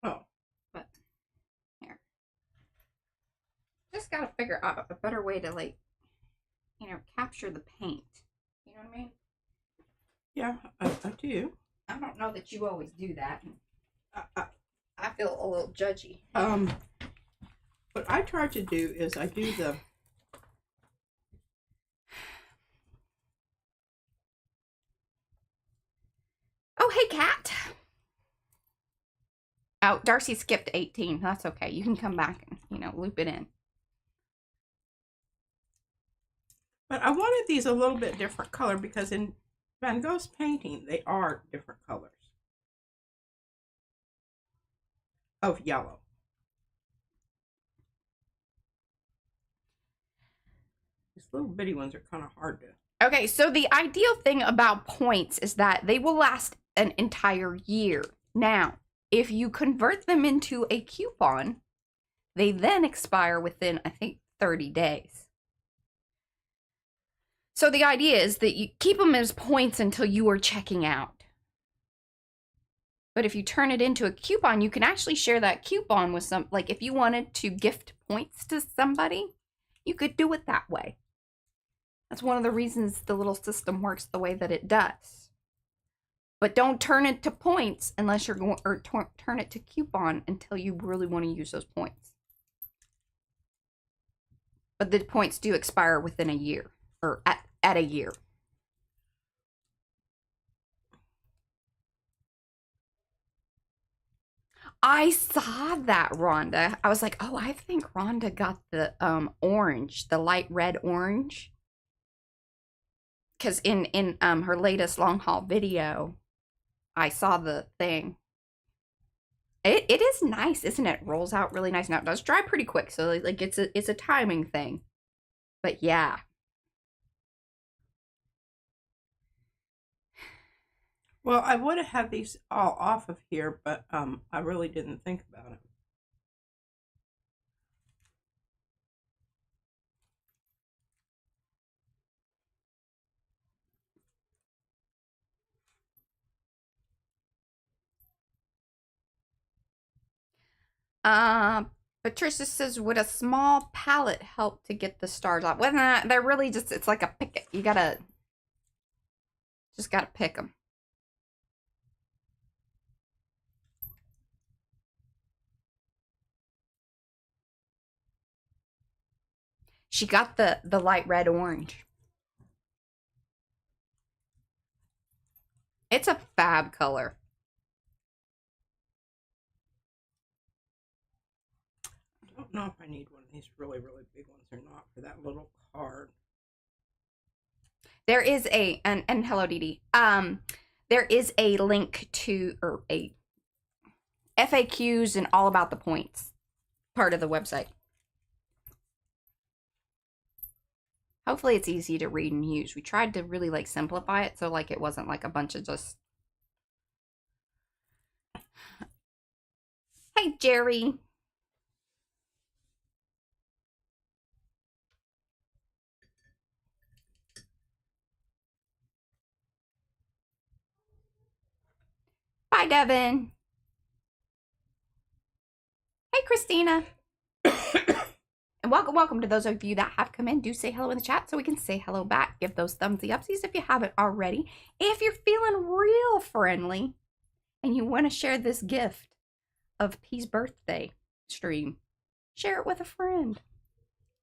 Oh. But, here. Just gotta figure out a better way to, like, you know, capture the paint. You know what I mean? Yeah, I do. I don't know that you always do that. I feel a little judgy. What I try to do is I do the... Oh, hey, cat. Oh, Darcy skipped 18. That's okay. You can come back and, you know, loop it in. But I wanted these a little bit different color because in Van Gogh's painting, they are different colors of yellow. little bitty ones are kind of hard to... Okay, so the ideal thing about points is that they will last an entire year. Now, if you convert them into a coupon, they then expire within, I think, 30 days. So the idea is that you keep them as points until you are checking out. But if you turn it into a coupon, you can actually share that coupon with some, like if you wanted to gift points to somebody, you could do it that way. That's one of the reasons the little system works the way that it does. But don't turn it to points unless you're going, or turn it to coupon until you really want to use those points. But the points do expire within a year, or at a year. I saw that, Rhonda. I was like, oh, I think Rhonda got the orange, the light red orange. Because in her latest long haul video, I saw the thing. It is nice, isn't it? Rolls out really nice. Now it does dry pretty quick, so like it's a timing thing. But yeah. Well, I would have had these all off of here, but I really didn't think about it. Patricia says, would a small palette help to get the stars off? Well, they're really just, it's like a pick it. You just gotta pick them. She got the light red orange. It's a fab color. I don't know if I need one of these really, really big ones or not for that little card. There is a, and hello, Dee Dee. There is a link to, or a FAQs and all about the points part of the website. Hopefully it's easy to read and use. We tried to really like simplify it so like it wasn't like a bunch of just... Hey, Jerry. Bye, Devin. Hey, Christina. And welcome to those of you that have come in. Do say hello in the chat so we can say hello back. Give those thumbsy upsies if you haven't already. If you're feeling real friendly and you want to share this gift of P's birthday stream, share it with a friend.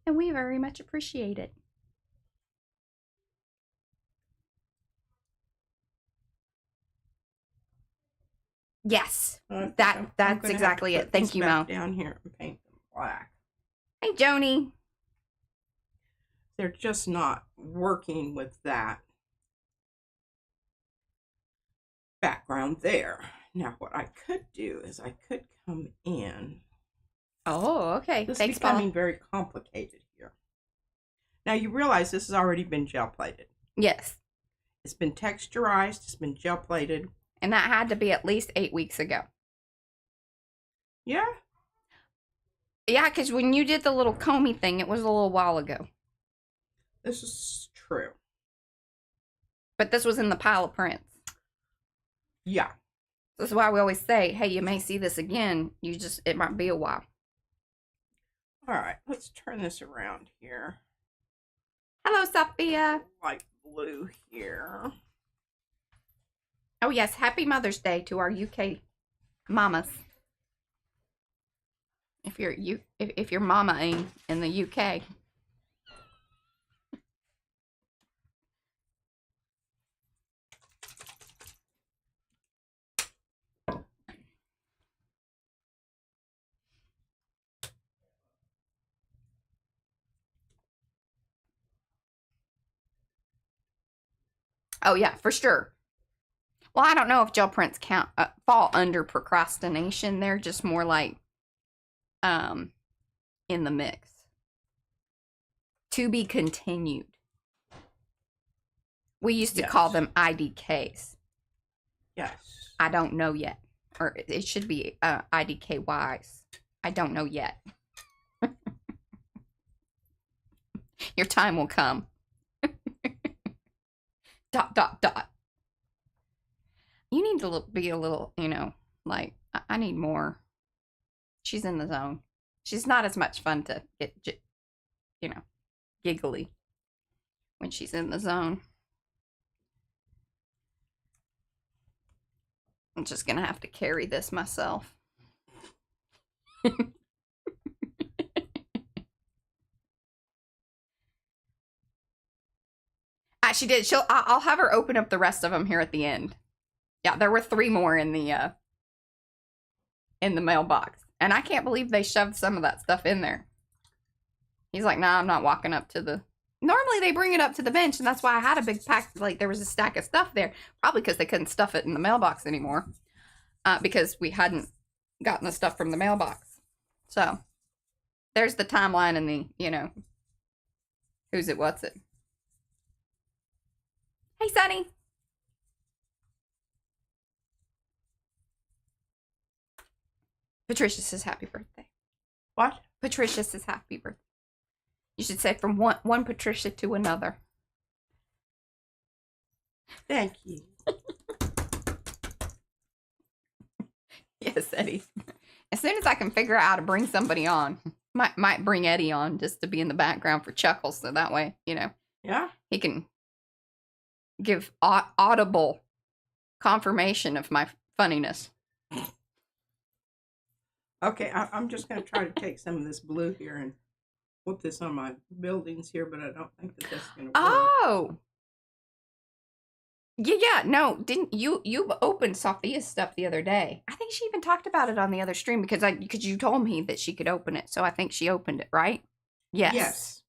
And we very much appreciate it. Yes, that's exactly it. Thank you, Mel. Down here and paint them black. Hey, Joni. They're just not working with that background there. Now, what I could do is I could come in. Oh, okay. This Thanks, is becoming Paul. very complicated here. Now, you realize this has already been gel plated. Yes. It's been texturized. It's been gel plated. And that had to be at least 8 weeks ago. Yeah. Yeah, because when you did the little Comey thing, it was a little while ago. This is true. But this was in the pile of prints. Yeah. This is why we always say, hey, you may see this again. It might be a while. All right, let's turn this around here. Hello, Sophia. Light blue here. Oh, yes. Happy Mother's Day to our UK mamas. If you're mama-ing in the UK. Oh, yeah, for sure. Well, I don't know if gel prints fall under procrastination. They're just more like in the mix. To be continued. We used to Yes. call them IDKs. Yes. I don't know yet. Or it should be IDKYs. I don't know yet. Your time will come. ... You need to be a little, you know, like, I need more. She's in the zone. She's not as much fun to get, you know, giggly when she's in the zone. I'm just going to have to carry this myself. She did. I'll have her open up the rest of them here at the end. Yeah, there were 3 more in the mailbox. And I can't believe they shoved some of that stuff in there. He's like, nah, I'm not walking up to the... Normally they bring it up to the bench, and that's why I had a big pack. Like, there was a stack of stuff there. Probably because they couldn't stuff it in the mailbox anymore. Because we hadn't gotten the stuff from the mailbox. So, there's the timeline and the, you know, who's it, what's it. Hey, Sonny. Patricia says happy birthday. What? Patricia says happy birthday. You should say from one Patricia to another. Thank you. Yes, Eddie. As soon as I can figure out how to bring somebody on, might bring Eddie on just to be in the background for chuckles, so that way, you know, yeah, he can give audible confirmation of my funniness. Okay, I'm just going to try to take some of this blue here and put this on my buildings here, but I don't think that that's going to work. Oh! Yeah, no, didn't you opened Sophia's stuff the other day. I think she even talked about it on the other stream because you told me that she could open it. So I think she opened it, right? Yes. Yes.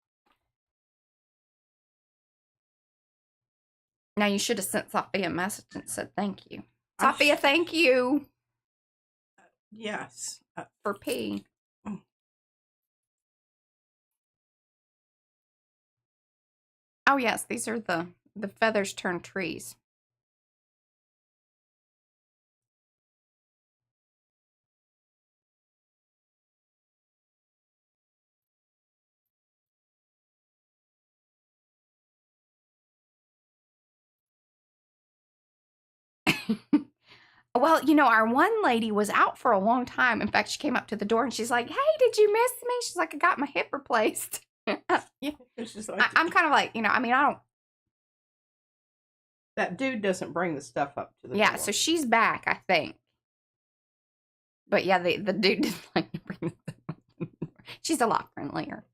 Now you should have sent Sophia a message and said thank you. Sophia, thank you. Yes. For P. Oh yes, these are the feathers turn trees. Well, you know, our one lady was out for a long time. In fact, she came up to the door and she's like, hey, did you miss me? She's like, I got my hip replaced. Yeah. I'm kind of like, you know, I mean, I don't. That dude doesn't bring the stuff up to the Yeah, door. so she's back, I think. But yeah, the dude didn't like to bring the stuff up to the door. She's a lot friendlier.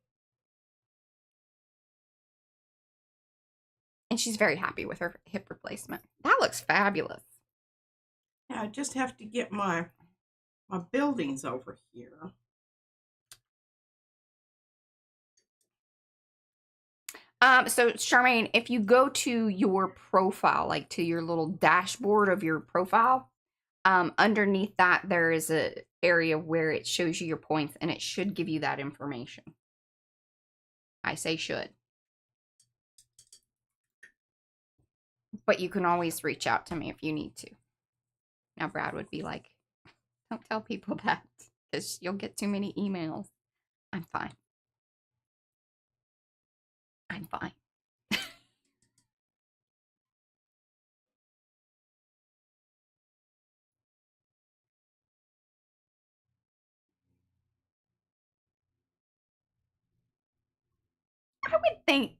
And she's very happy with her hip replacement. That looks fabulous. Yeah, I just have to get my buildings over here. So Charmaine, if you go to your profile, like to your little dashboard of your profile, underneath that there is a area where it shows you your points, and it should give you that information. I say should. But you can always reach out to me if you need to. Now Brad would be like, don't tell people that, because you'll get too many emails. I'm fine. I'm fine.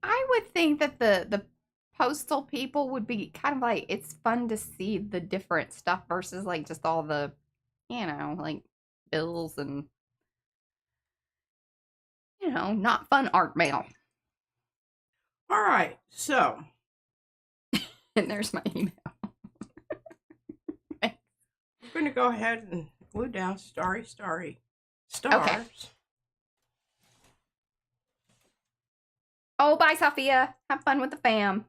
I would think that the postal people would be kind of like, it's fun to see the different stuff versus like just all the, you know, like bills and, you know, not fun art mail. All right, so. And there's my email. I'm going to go ahead and glue down Starry stars. Okay. Oh, bye, Sophia. Have fun with the fam.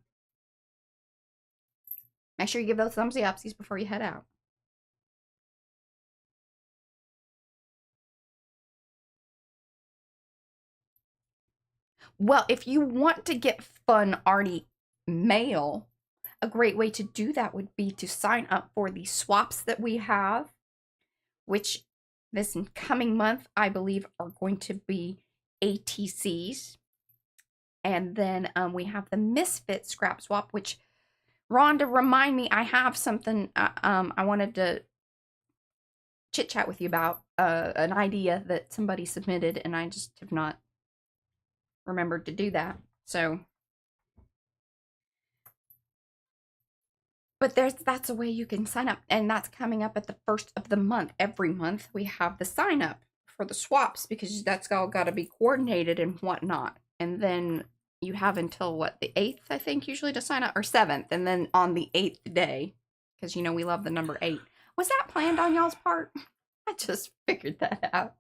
Make sure you give those thumbsy upsies before you head out. Well, if you want to get fun Arty mail, a great way to do that would be to sign up for the swaps that we have, which this coming month, I believe, are going to be ATCs. And then we have the Misfit scrap swap, which, Rhonda, remind me, I have something I wanted to chit chat with you about, an idea that somebody submitted, and I just have not remembered to do that. So, but that's a way you can sign up, and that's coming up at the first of the month. Every month we have the sign up for the swaps because that's all got to be coordinated and whatnot. And then you have until what, the 8th, I think, usually to sign up, or 7th, and then on the 8th day, because you know we love the number 8. Was that planned on y'all's part? I just figured that out.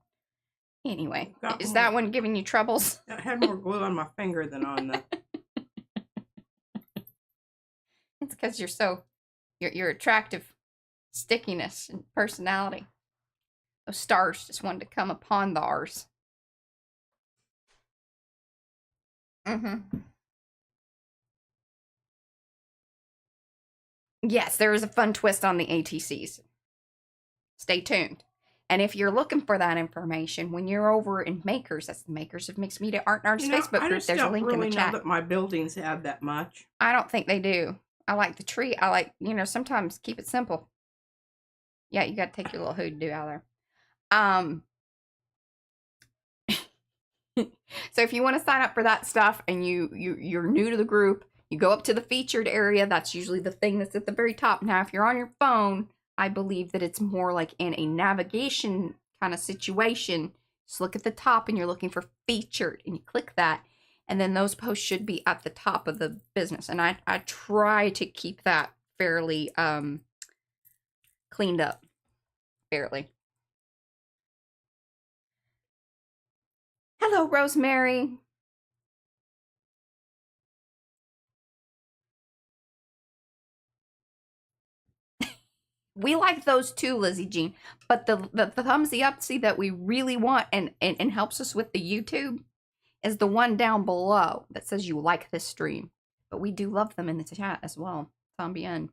Anyway, is that one giving you troubles? I had more glue on my finger than on the... It's because you're so, your attractive stickiness and personality. Those stars just wanted to come upon the ours. Yes, there is a fun twist on the ATCs. Stay tuned. And if you're looking for that information, when you're over in Makers, that's the Makers of Mixed Media Art and Arts Facebook group, there's a link in the chat. I don't know that my buildings add that much. I don't think they do. I like the tree. I like, you know, sometimes keep it simple. Yeah, you got to take your little hoodoo out there. So if you want to sign up for that stuff and you're new to the group, you go up to the featured area. That's usually the thing that's at the very top. Now, if you're on your phone, I believe that it's more like in a navigation kind of situation. Just look at the top and you're looking for featured and you click that. And then those posts should be at the top of the business. And I try to keep that fairly cleaned up. Fairly. Hello, Rosemary. We like those too, Lizzie Jean. But the thumbsy upsy that we really want and helps us with the YouTube is the one down below that says you like this stream. But we do love them in the chat as well. Tambien.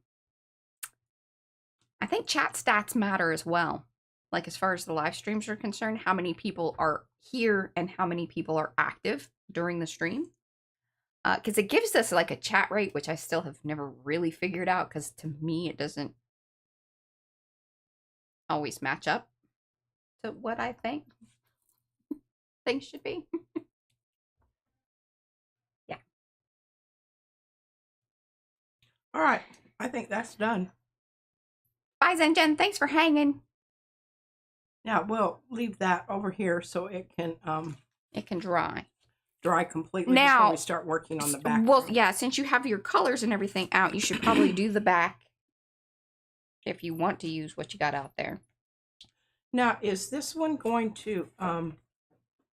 I think chat stats matter as well. Like as far as the live streams are concerned, how many people are here and how many people are active during the stream. Because it gives us like a chat rate, which I still have never really figured out because to me it doesn't always match up to what I think things should be. Yeah. All right. I think that's done. Bye, Zen Jen. Thanks for hanging. Now we'll leave that over here so it can dry. Dry completely now, before we start working on the back. Well, yeah, since you have your colors and everything out, you should probably do the back if you want to use what you got out there. Now, is this one going to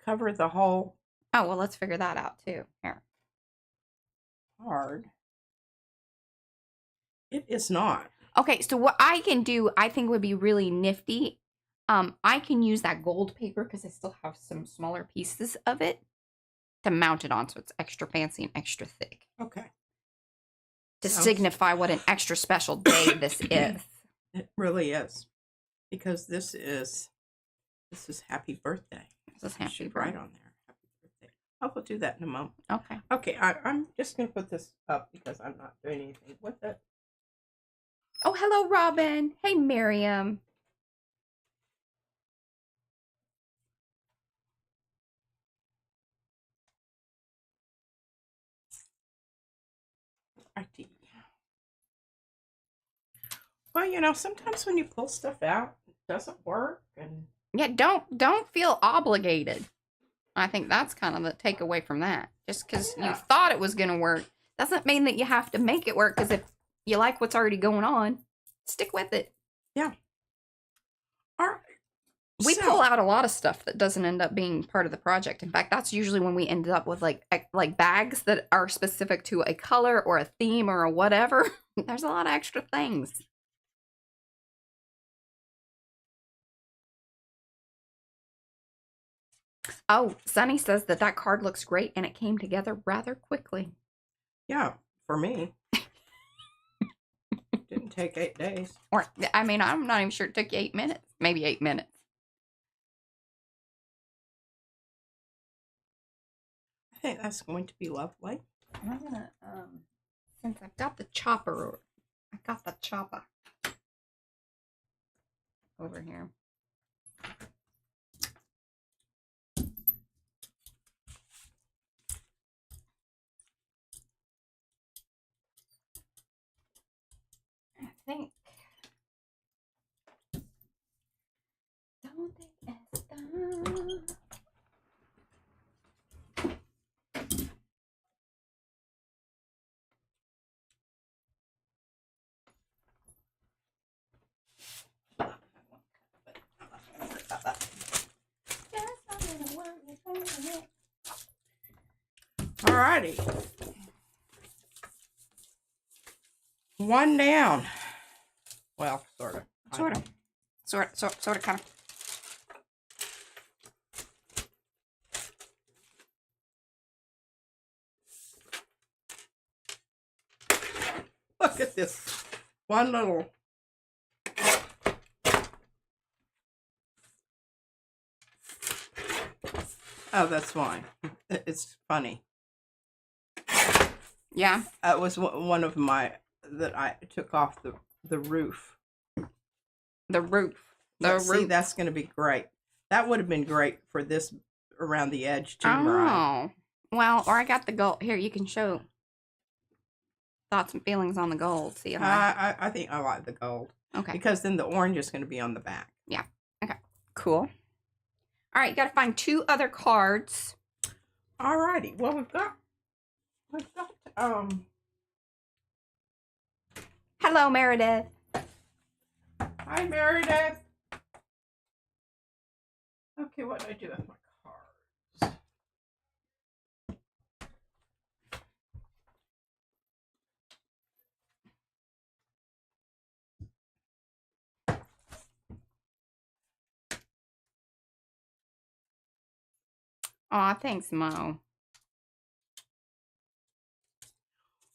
cover the whole? Oh, well, let's figure that out too. Here. Hard. It is not. Okay, so what I can do, I think would be really nifty. I can use that gold paper because I still have some smaller pieces of it to mount it on, so it's extra fancy and extra thick. Okay. To signify what an extra special day this is. It really is, because this is happy birthday. This is happy birthday. Right on there. Happy birthday. I will do that in a moment. Okay. Okay. I'm just gonna put this up because I'm not doing anything with it. Oh, hello, Robin. Hey, Miriam. Arty. Well, you know, sometimes when you pull stuff out, it doesn't work, and yeah, don't feel obligated. I think that's kind of the takeaway from that. Just because you thought it was gonna work doesn't mean that you have to make it work. Because if you like what's already going on, stick with it. Yeah. All right. We pull out a lot of stuff that doesn't end up being part of the project. In fact, that's usually when we end up with like bags that are specific to a color or a theme or a whatever. There's a lot of extra things. Oh, Sunny says that card looks great and it came together rather quickly. Yeah, for me. Didn't take 8 days. Or, I mean, I'm not even sure it took you 8 minutes. Maybe 8 minutes. I think that's going to be lovely. I'm gonna, since I've got the chopper, over here. I think. Don't think it's done. Alrighty. One down. Well, sort of. Sort of, kind of. Look at this. One little. Oh, that's fine. It's funny. Yeah. It was one of my that I took off the roof. The roof. See, that's going to be great. That would have been great for this around the edge too, Mariah. Oh. Well, or I got the gold. Here, you can show thoughts and feelings on the gold. See, I think I like the gold. Okay. Because then the orange is going to be on the back. Yeah. Okay. Cool. All right, you got to find 2 other cards. Alrighty. Well, we've got Hello, Meredith. Hi, Meredith. Okay, what do I do with my cards? Aw, thanks, Mo.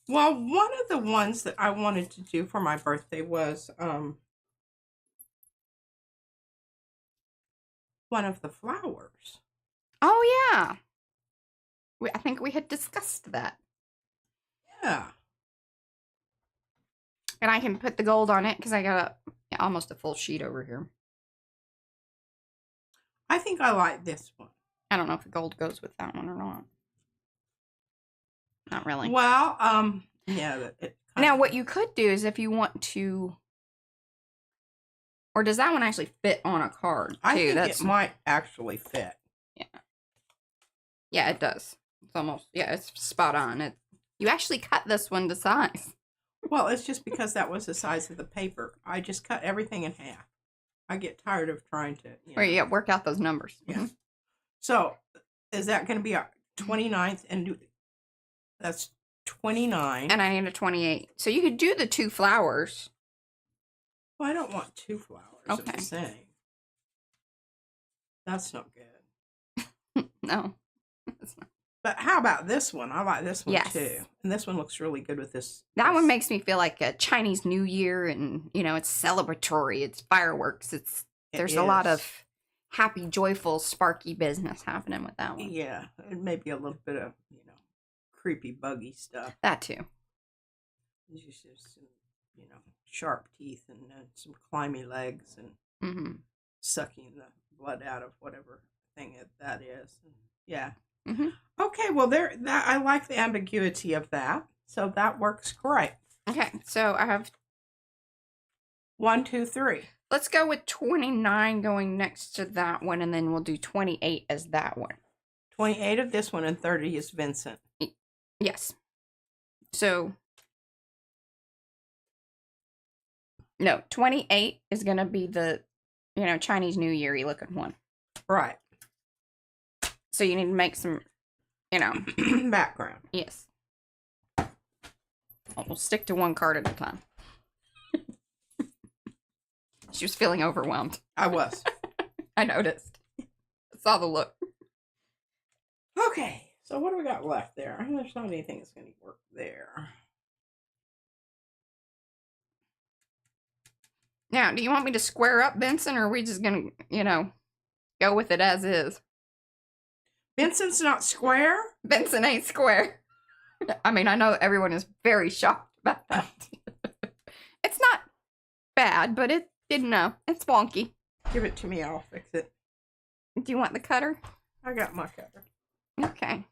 Well, one of the ones that I wanted to do for my birthday was one of the flowers. Oh, yeah. I think we had discussed that. Yeah. And I can put the gold on it because I got almost a full sheet over here. I think I like this one. I don't know if the gold goes with that one or not. Not really. Well, yeah. Now, what you could do is if you want to... Or does that one actually fit on a card, too? I think it might actually fit. Yeah. Yeah, it does. It's almost... Yeah, it's spot on. You actually cut this one to size. Well, it's just because that was the size of the paper. I just cut everything in half. I get tired of trying to... Yeah, work out those numbers. Yeah. Mm-hmm. So, is that going to be our 29th? And that's 29. And I need a 28. So you could do the 2 flowers. Well, I don't want 2 flowers. Okay. I'm saying. That's not good. No. It's not. But how about this one? I like this one yes. too. And this one looks really good with this. That one makes me feel like a Chinese New Year, and it's celebratory. It's fireworks. There's a lot of happy, joyful, sparky business happening with that one. Yeah, it may be a little bit of creepy, buggy stuff. That too. It's just some, sharp teeth and some climby legs and sucking the blood out of whatever thing that is. Yeah. Mm-hmm. Okay, well I like the ambiguity of that, so that works great. Okay, so I have 1, 2, 3. Let's go with 29 going next to that one, and then we'll do 28 as that one. 28 of this one, and 30 is Vincent. Yes. So, no, 28 is going to be the, Chinese New Year-y looking one. Right. So you need to make some, background. Yes. We'll stick to one card at a time. She was feeling overwhelmed. I was. I noticed. I saw the look. Okay, so what do we got left there? There's not anything that's going to work there. Now, do you want me to square up Benson, or are we just going to, you know, go with it as is? Benson's not square? Benson ain't square. I mean, I know everyone is very shocked about that. It's not bad, but it didn't know. It's wonky. Give it to me, I'll fix it. Do you want the cutter? I got my cutter. Okay.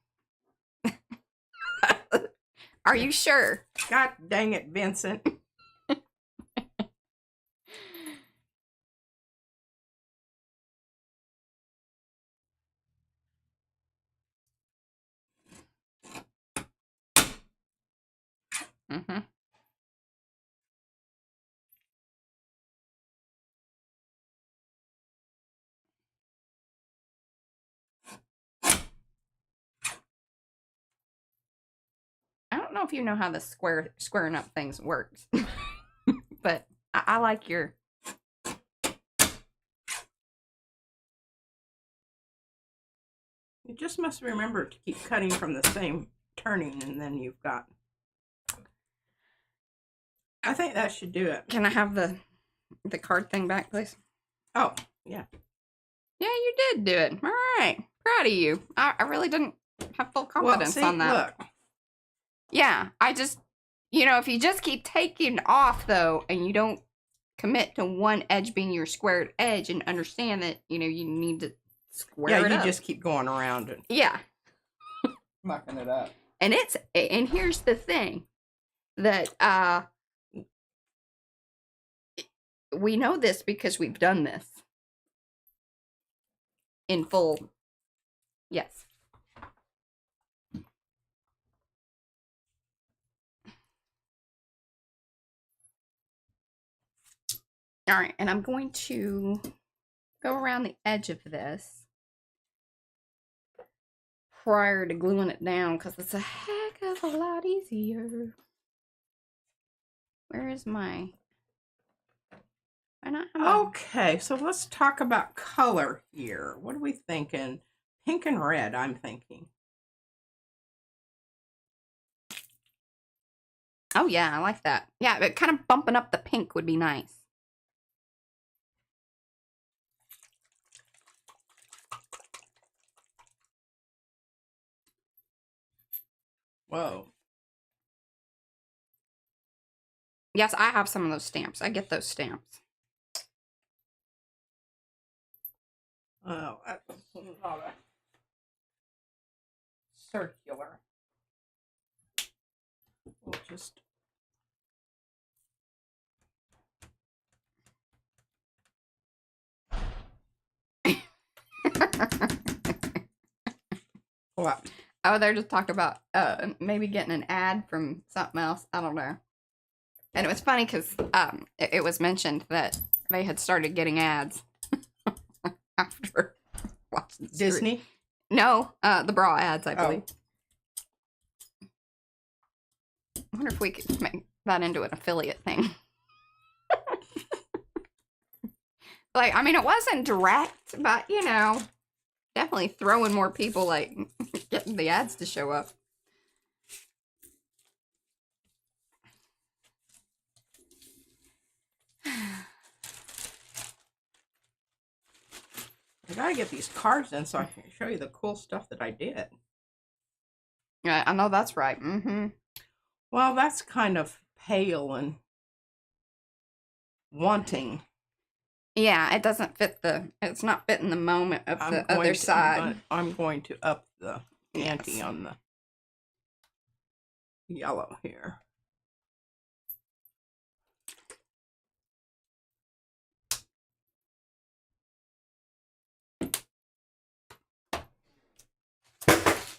Are you sure? God dang it, Vincent. Mm-hmm. I don't know if you know how the squaring up things works, but I like your. You just must remember to keep cutting from the same turning, and then you've got. I think that should do it. Can I have the card thing back, please? Oh, yeah. Yeah, you did do it. All right. Proud of you. I really didn't have full confidence on that. Look. Yeah, I just, you know, if you just keep taking off, though, and you don't commit to one edge being your squared edge and understand that, you know, you need to square it up. Yeah, you just keep going around it. Yeah. Mucking it up. And here's the thing that, we know this because we've done this in full. Yes. All right, and I'm going to go around the edge of this prior to gluing it down because it's a heck of a lot easier. Where is my... Okay, so let's talk about color here. What are we thinking? Pink and red, I'm thinking. Oh, yeah, I like that. Yeah, but kind of bumping up the pink would be nice. Whoa. Yes, I have some of those stamps. I get those stamps. Oh, that's not a circular. We'll just... What? Oh, they're just talking about maybe getting an ad from something else. I don't know. And it was funny because it was mentioned that they had started getting ads after watching the Disney? No, the bra ads, I believe. Oh. I wonder if we could make that into an affiliate thing. Like, I mean, it wasn't direct, but, you know, definitely throwing more people, like, getting the ads to show up. I gotta get these cards in so I can show you the cool stuff that I did. Yeah, I know that's right. Mm-hmm. Well, that's kind of pale and wanting. Yeah, it doesn't fit it's not fitting the moment of the other side. I'm going to up the ante on the yellow here.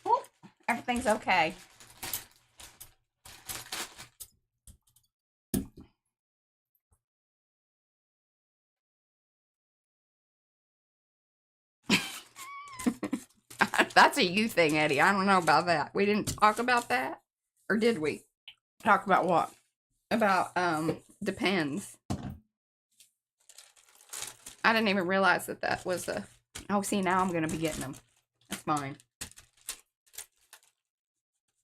Oh, everything's okay. That's a you thing, Eddie. I don't know about that. We didn't talk about that? Or did we? Talk about what? About, depends. I didn't even realize that was a... Oh, see, now I'm going to be getting them. That's mine.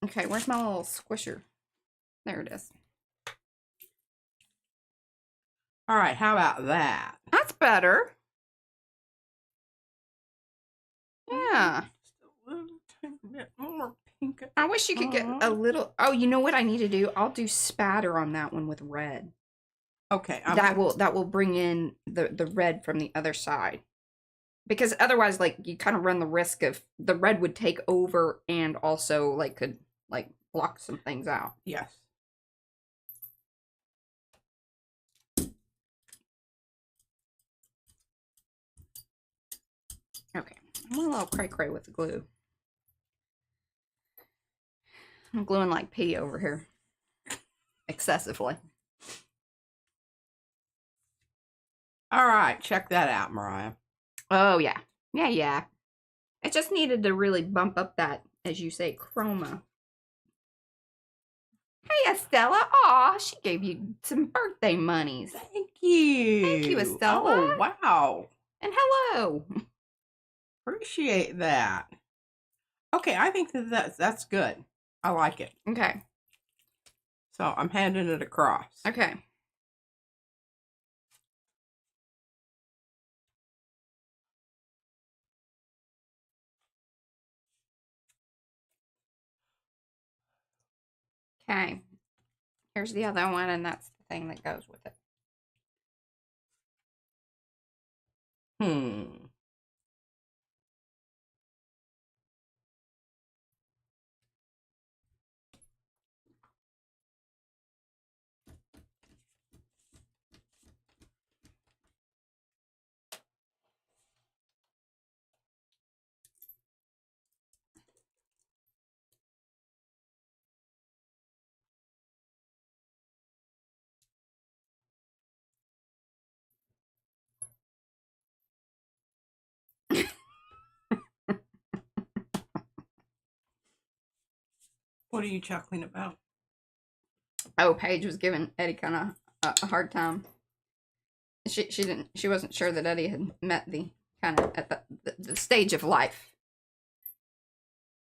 Okay, where's my little squisher? There it is. All right, how about that? That's better. Yeah. Just a little tiny bit more pink. I wish you could get a little. Oh, you know what I need to do? I'll do spatter on that one with red. Okay. That will bring in the red from the other side. Because otherwise, like, you kind of run the risk of the red would take over and also, like, could, like, block some things out. Yes. Okay. I'm a little cray-cray with the glue. I'm gluing like pee over here. Excessively. All right, check that out, Mariah. Oh, yeah. Yeah. It just needed to really bump up that, as you say, chroma. Hey, Estella. Aw, she gave you some birthday monies. Thank you. Thank you, Estella. Oh, wow. And hello. Appreciate that. Okay, I think that's good. I like it. Okay. So I'm handing it across. Okay. Okay. Here's the other one, and that's the thing that goes with it. What are you chuckling about? Oh, Paige was giving Eddie kind of a hard time. She wasn't sure that Eddie had met the kind of at the stage of life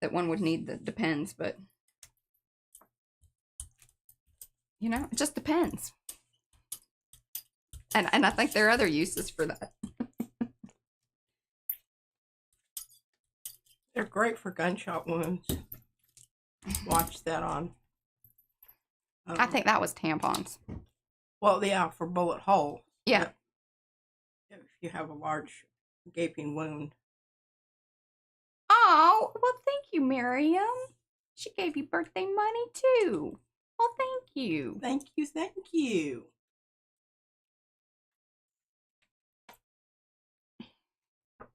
that one would need the depends, but you know, it just depends. And I think there are other uses for that. They're great for gunshot wounds. Watch that on. I think that was tampons. Well, yeah, for bullet hole. Yeah. If you have a large gaping wound. Oh, well, thank you, Miriam. She gave you birthday money, too. Well, thank you. Thank you, thank you.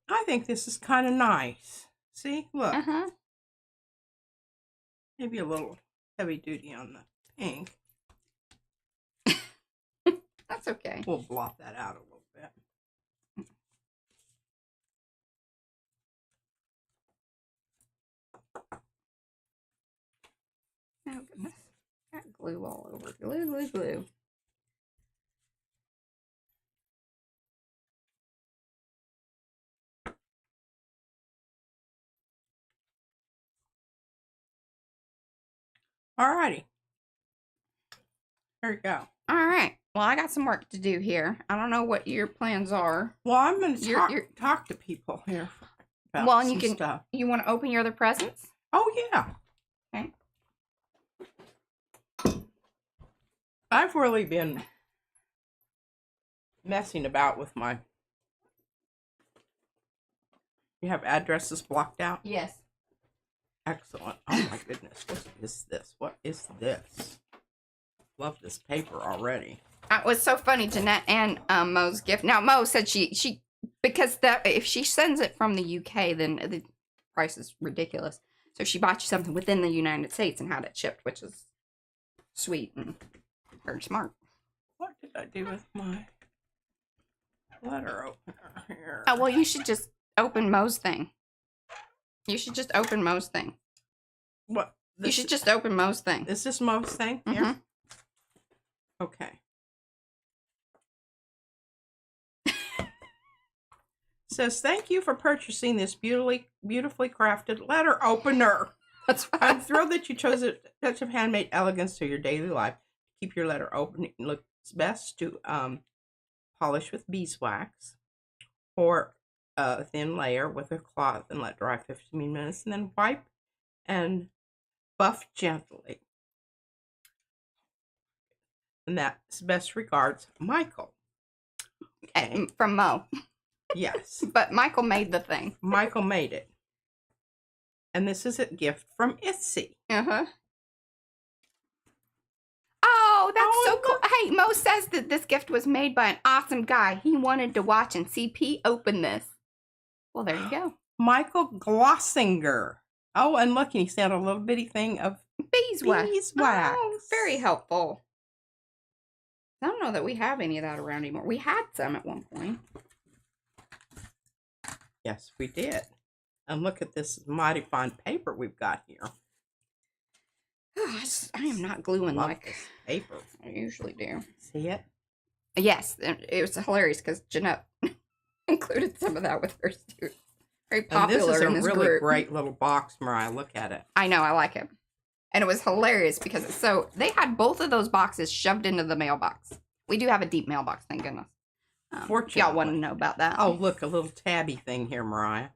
I think this is kind of nice. See, look. Uh-huh. Maybe a little heavy duty on the pink. That's okay. We'll blot that out a little bit. Oh, goodness. Got glue all over. Glue. Alrighty. There you go. All right. Well, I got some work to do here. I don't know what your plans are. Well, I'm going to talk to people here about and some stuff. You want to open your other presents? Oh, yeah. Okay. I've really been messing about with my... You have addresses blocked out? Yes. Excellent. Oh, my goodness. What is this? What is this? Love this paper already. It was so funny, Jeanette and Mo's gift. Now, Mo said she because if she sends it from the UK, then the price is ridiculous. So she bought you something within the United States and had it shipped, which is sweet and very smart. What did I do with my letter opener here? Oh, well, you should just open Mo's thing. You should just open Mo's thing. What? You should just open Mo's thing. Is this Mo's thing? Here? Mm-hmm. Okay. Says, thank you for purchasing this beautifully crafted letter opener. That's what I'm thrilled that you chose a touch of handmade elegance to your daily life. Keep your letter open. It looks best to polish with beeswax or a thin layer with a cloth and let dry 15 minutes, and then wipe and buff gently. And that's best regards, Michael. Okay. From Mo. Yes. But Michael made the thing. Michael made it. And this is a gift from Itsy. Uh-huh. Oh, that's so cool. Hey, Mo says that this gift was made by an awesome guy. He wanted to watch and see P open this. Well, there you go. Michael Glossinger. Oh, and look, he sent a little bitty thing of beeswax. Beeswax. Oh, very helpful. I don't know that we have any of that around anymore. We had some at one point. Yes, we did. And look at this mighty fine paper we've got here. I am not gluing like this paper. I usually do. See it? Yes, it was hilarious because Jeanette included some of that with her too. Very popular in this This is a really group. great little box, Mariah. Look at it. I know, I like it. And it was hilarious because they had both of those boxes shoved into the mailbox. We do have a deep mailbox, thank goodness. If y'all want to know about that. Oh, look, a little tabby thing here, Mariah.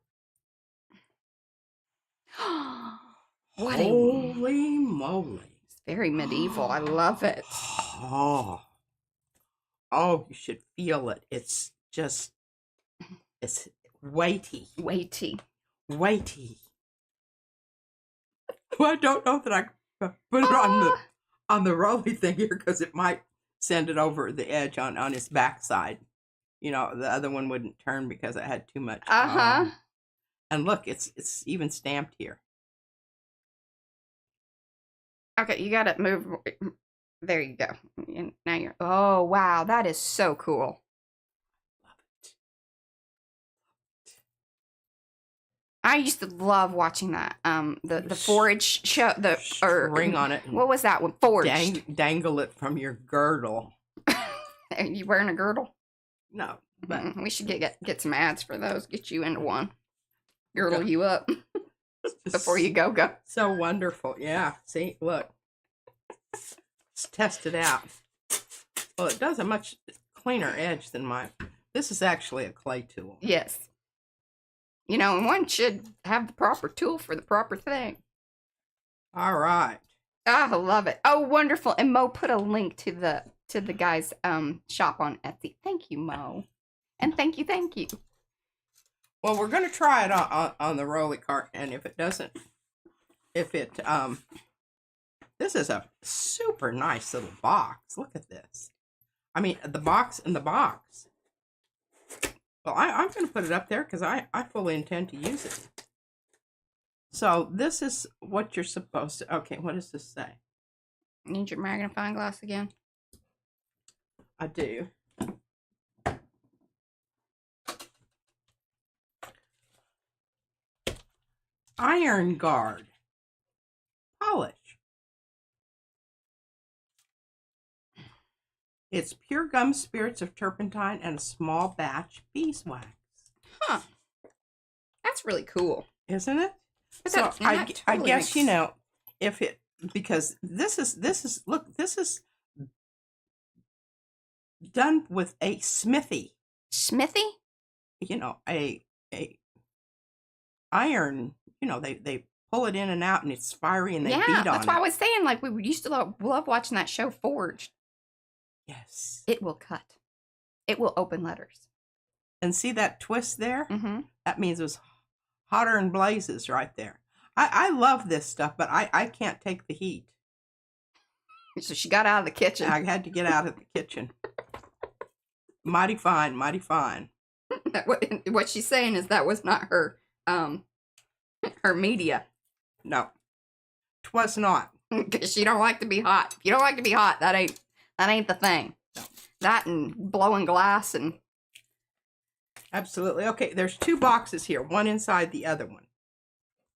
Holy moly. It's very medieval. I love it. Oh, you should feel it. It's just, it's weighty. Weighty. Well, I don't know that I can put it on the rolly thing here because it might send it over the edge on his backside. You know, the other one wouldn't turn because it had too much. And look, it's even stamped here. Okay, you gotta move. There you go. And now you're. Oh wow, that is so cool. Love it. I used to love watching that. The Forage show. Ring on it. What was that one? Forge. Dangle it from your girdle. Are you wearing a girdle? No, but we should get some ads for those. Get you into one. Girdle you up before you go. So wonderful. Yeah. See, look. Let's test it out. Well, it does a much cleaner edge than mine. This is actually a clay tool. Yes. You know, and one should have the proper tool for the proper thing. All right. I love it. Oh, wonderful. And Mo put a link to the guy's shop on Etsy. Thank you, Mo. And thank you. Well, we're going to try it on the rolly cart, and if it doesn't, this is a super nice little box. Look at this. I mean, the box in the box. Well, I'm going to put it up there because I fully intend to use it. So this is what you're supposed to, okay, what does this say? Need your magnifying glass again? I do. Iron guard. Polish. It's pure gum spirits of turpentine and a small batch beeswax. Huh. That's really cool. Isn't it? But So that I totally guess, makes... you know, if it, because this is, look, this is done with a smithy. Smithy? You know, a iron, you know, they pull it in and out and it's fiery and they beat on it. That's why I was saying, like, we used to love watching that show Forged. Yes. It will cut. It will open letters. And see that twist there? Mm-hmm. That means it was hotter than blazes right there. I love this stuff, but I can't take the heat. So she got out of the kitchen. I had to get out of the kitchen. Mighty fine, mighty fine. What she's saying is that was not her her media. No. 'Twas not. Because she don't like to be hot. If you don't like to be hot, that ain't the thing. No. That and blowing glass and... Absolutely. Okay, there's two boxes here, one inside the other one.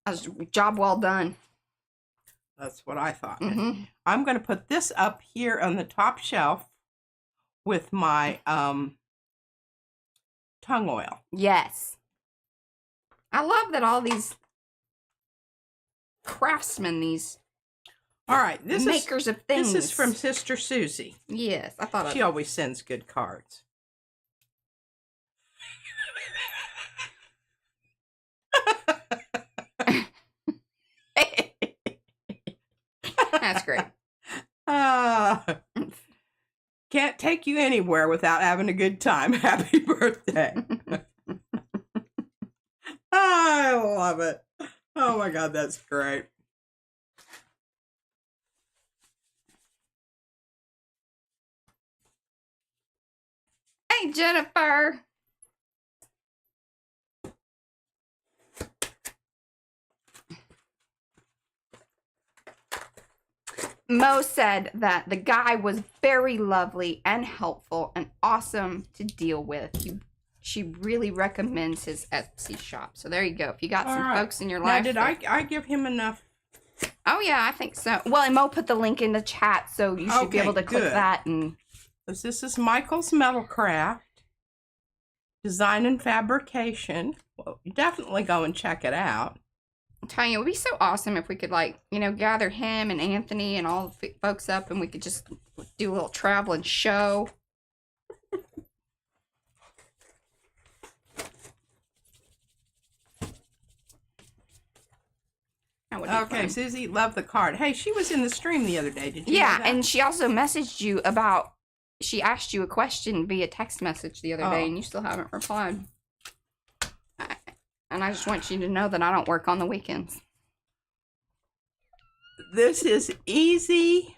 That's job well done. That's what I thought. Mm-hmm. I'm going to put this up here on the top shelf with my tongue oil. Yes. I love that all these craftsmen, these all right, makers of things. This is from Sister Susie. Yes, I thought she always sends good cards. That's great. Can't take you anywhere without having a good time. Happy birthday. I love it. Oh my God, that's great. Hey, Jennifer. Mo said that the guy was very lovely and helpful and awesome to deal with. She really recommends his Etsy shop. So there you go. If you got some folks in your life. Now, did I give him enough? Oh, yeah, I think so. Well, and Mo put the link in the chat, so you should be able to click that. And this is Michael's Metalcraft Design and Fabrication. Well, you definitely go and check it out. I'm telling you, it would be so awesome if we could, like, you know, gather him and Anthony and all the folks up and we could just do a little traveling show. Okay, Susie, love the card. Hey, she was in the stream the other day. Did you know that? And she also messaged you about, she asked you a question via text message the other day and you still haven't replied. And I just want you to know that I don't work on the weekends. This is easy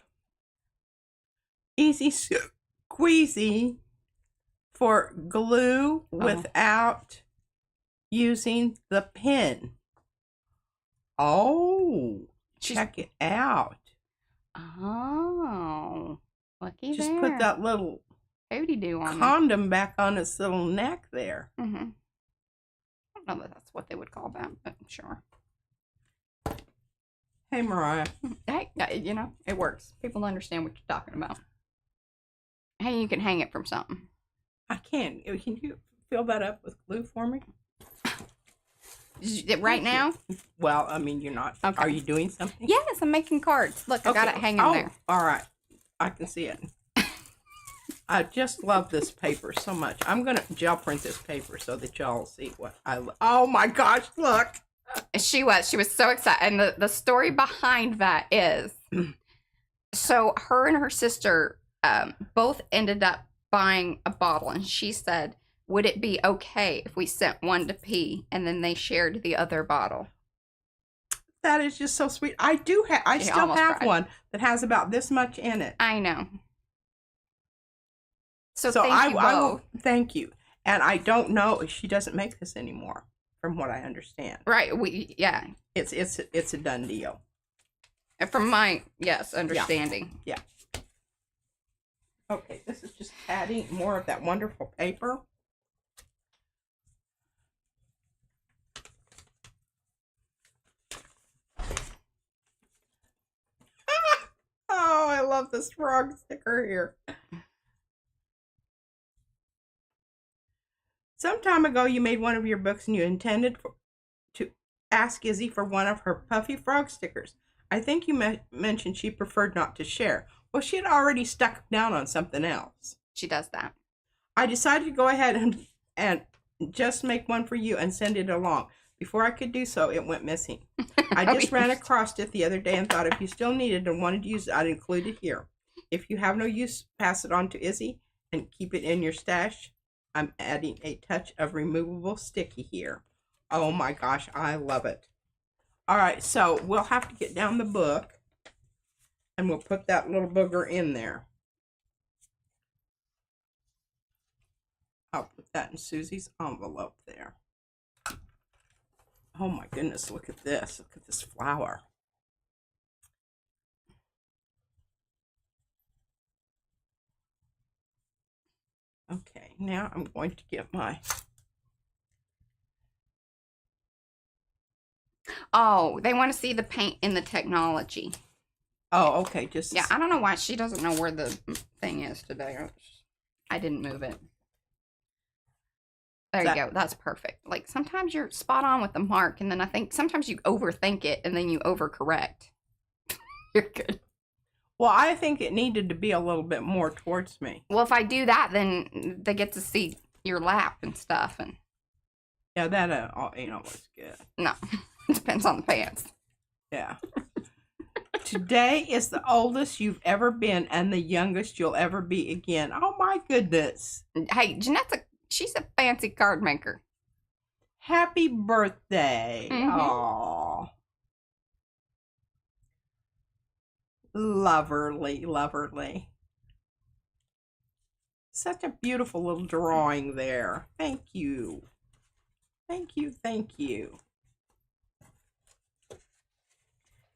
squeezy for glue without using the pen. Oh, check it out. Oh, looky Just there. put that little condom back on its little neck there. Mm-hmm. I don't know that that's what they would call that, but sure. Hey, Mariah. Hey, you know, it works. People understand what you're talking about. Hey, you can hang it from something. I can. Can you fill that up with glue for me? Right now? Well, I mean, you're not. Okay. Are you doing something? Yes, I'm making cards. Look, I got it hanging there. All right. I can see it. I just love this paper so much. I'm going to gel print this paper so that y'all see what I love. Oh my gosh, look. She was so excited. And the story behind that is, so her and her sister both ended up buying a bottle. And she said, would it be okay if we sent one to P and then they shared the other bottle? That is just so sweet. I still have one that has about this much in it. I know. So I will thank you. And I don't know, she doesn't make this anymore, from what I understand. Right. It's a done deal. From my understanding. Yeah. Okay, this is just adding more of that wonderful paper. Oh, I love this frog sticker here. Some time ago, you made one of your books and you intended to ask Izzy for one of her puffy frog stickers. I think you mentioned she preferred not to share. Well, she had already stuck down on something else. She does that. I decided to go ahead and just make one for you and send it along. Before I could do so, it went missing. I just ran across it the other day and thought if you still needed and wanted to use it, I'd include it here. If you have no use, pass it on to Izzy and keep it in your stash. I'm adding a touch of removable sticky here. Oh my gosh, I love it. All right, so we'll have to get down the book and we'll put that little booger in there. I'll put that in Susie's envelope there. Oh my goodness, look at this. Look at this flower. Okay, now I'm going to get my... Oh, they want to see the paint in the technology. Oh, okay, just... Yeah, I don't know why she doesn't know where the thing is today. I didn't move it. There you go. That's perfect. Like, sometimes you're spot on with the mark, and then I think sometimes you overthink it, and then you overcorrect. You're good. Well, I think it needed to be a little bit more towards me. Well, if I do that, then they get to see your lap and stuff, and... Yeah, that ain't always good. No. It depends on the pants. Yeah. Today is the oldest you've ever been and the youngest you'll ever be again. Oh, my goodness. Hey, she's a fancy card maker. Happy birthday. Mm-hmm. Aww. Loverly, loverly. Such a beautiful little drawing there. Thank you. Thank you, thank you.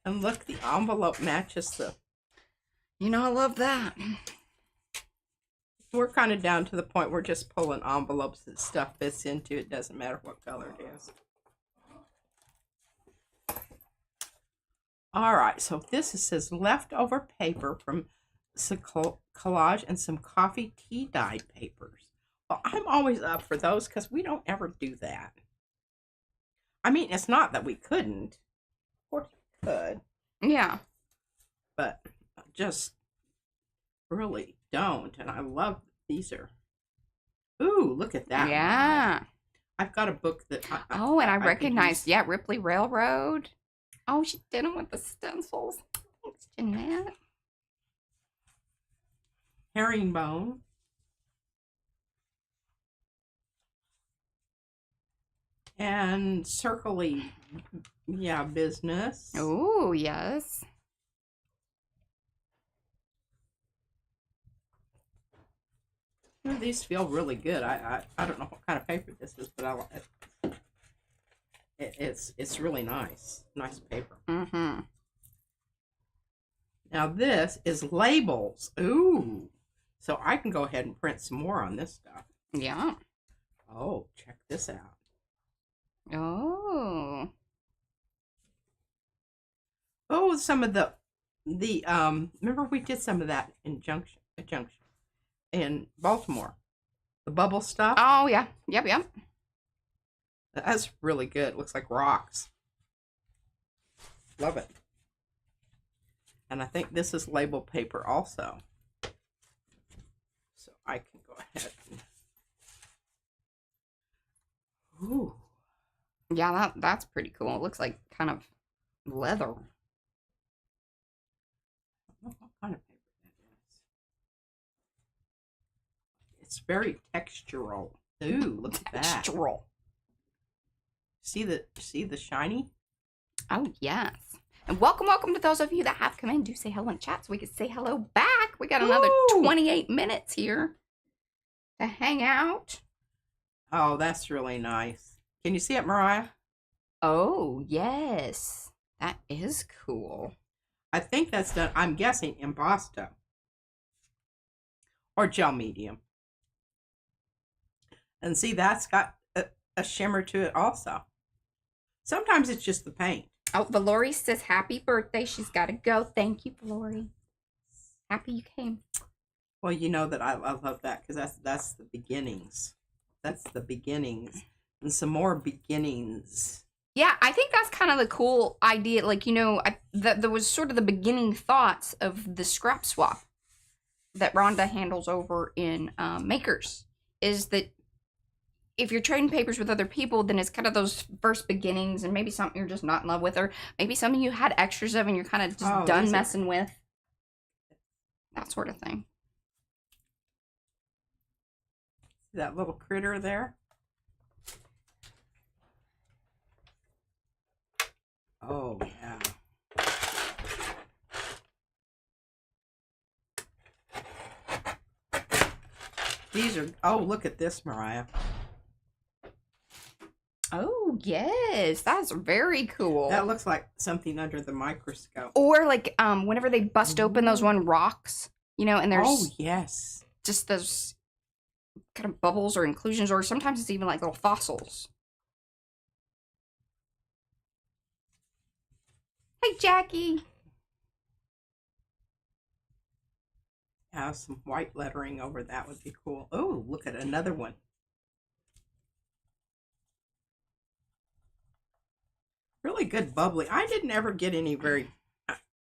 And look, the envelope matches the... You know, I love that. We're kind of down to the point we're just pulling envelopes that stuff fits into. It doesn't matter what color it is. All right, so this says leftover paper from collage and some coffee tea dyed papers. Well, I'm always up for those because we don't ever do that. I mean, it's not that we couldn't. Of course we could. Yeah. But just really don't. And I love these are. Ooh, look at that. Yeah. I've got a book that I recognize. Yeah, Ripley Railroad. Oh, she did them with the stencils. Thanks, Jeanette. Herringbone. And circly, yeah, business. Oh, yes. These feel really good. I don't know what kind of paper this is, but I like it. It's really nice. Nice paper. Mm-hmm. Now this is labels. Ooh. So I can go ahead and print some more on this stuff. Yeah. Oh, check this out. Oh. Oh, some of the remember we did some of that in Junction in Baltimore. The bubble stuff. Oh, yeah. Yep. That's really good. Looks like rocks. Love it. And I think this is label paper also. So I can go ahead and... Ooh. Yeah, that's pretty cool. It looks like kind of leather. I don't know what kind of paper that is. It's very textural. Ooh, look at that. Textural. See the shiny? Oh, yes. And welcome to those of you that have come in. Do say hello in chat so we can say hello back. We got another 28 minutes here to hang out. Oh, that's really nice. Can you see it, Mariah? Oh, yes. That is cool. I think that's done, I'm guessing, embossed or gel medium. And see, that's got a shimmer to it also. Sometimes it's just the paint. Oh, Valori says happy birthday. She's got to go. Thank you, Valori. Happy you came. Well, you know that I love that because that's the beginnings. That's the beginnings. And some more beginnings. Yeah, I think that's kind of the cool idea. Like, you know, that was sort of the beginning thoughts of the scrap swap that Rhonda handles over in Makers. Is that if you're trading papers with other people, then it's kind of those first beginnings and maybe something you're just not in love with, or maybe something you had extras of and you're kind of just done messing with. That sort of thing. See that little critter there? Oh, yeah. These are, oh, look at this, Mariah. Oh, yes. That's very cool. That looks like something under the microscope. Or like whenever they bust open those one rocks, you know, and there's yes, just those kind of bubbles or inclusions, or sometimes it's even like little fossils. Hey, Jackie. Have some white lettering over that would be cool. Oh, look at another one. Really good bubbly. I didn't ever get any very.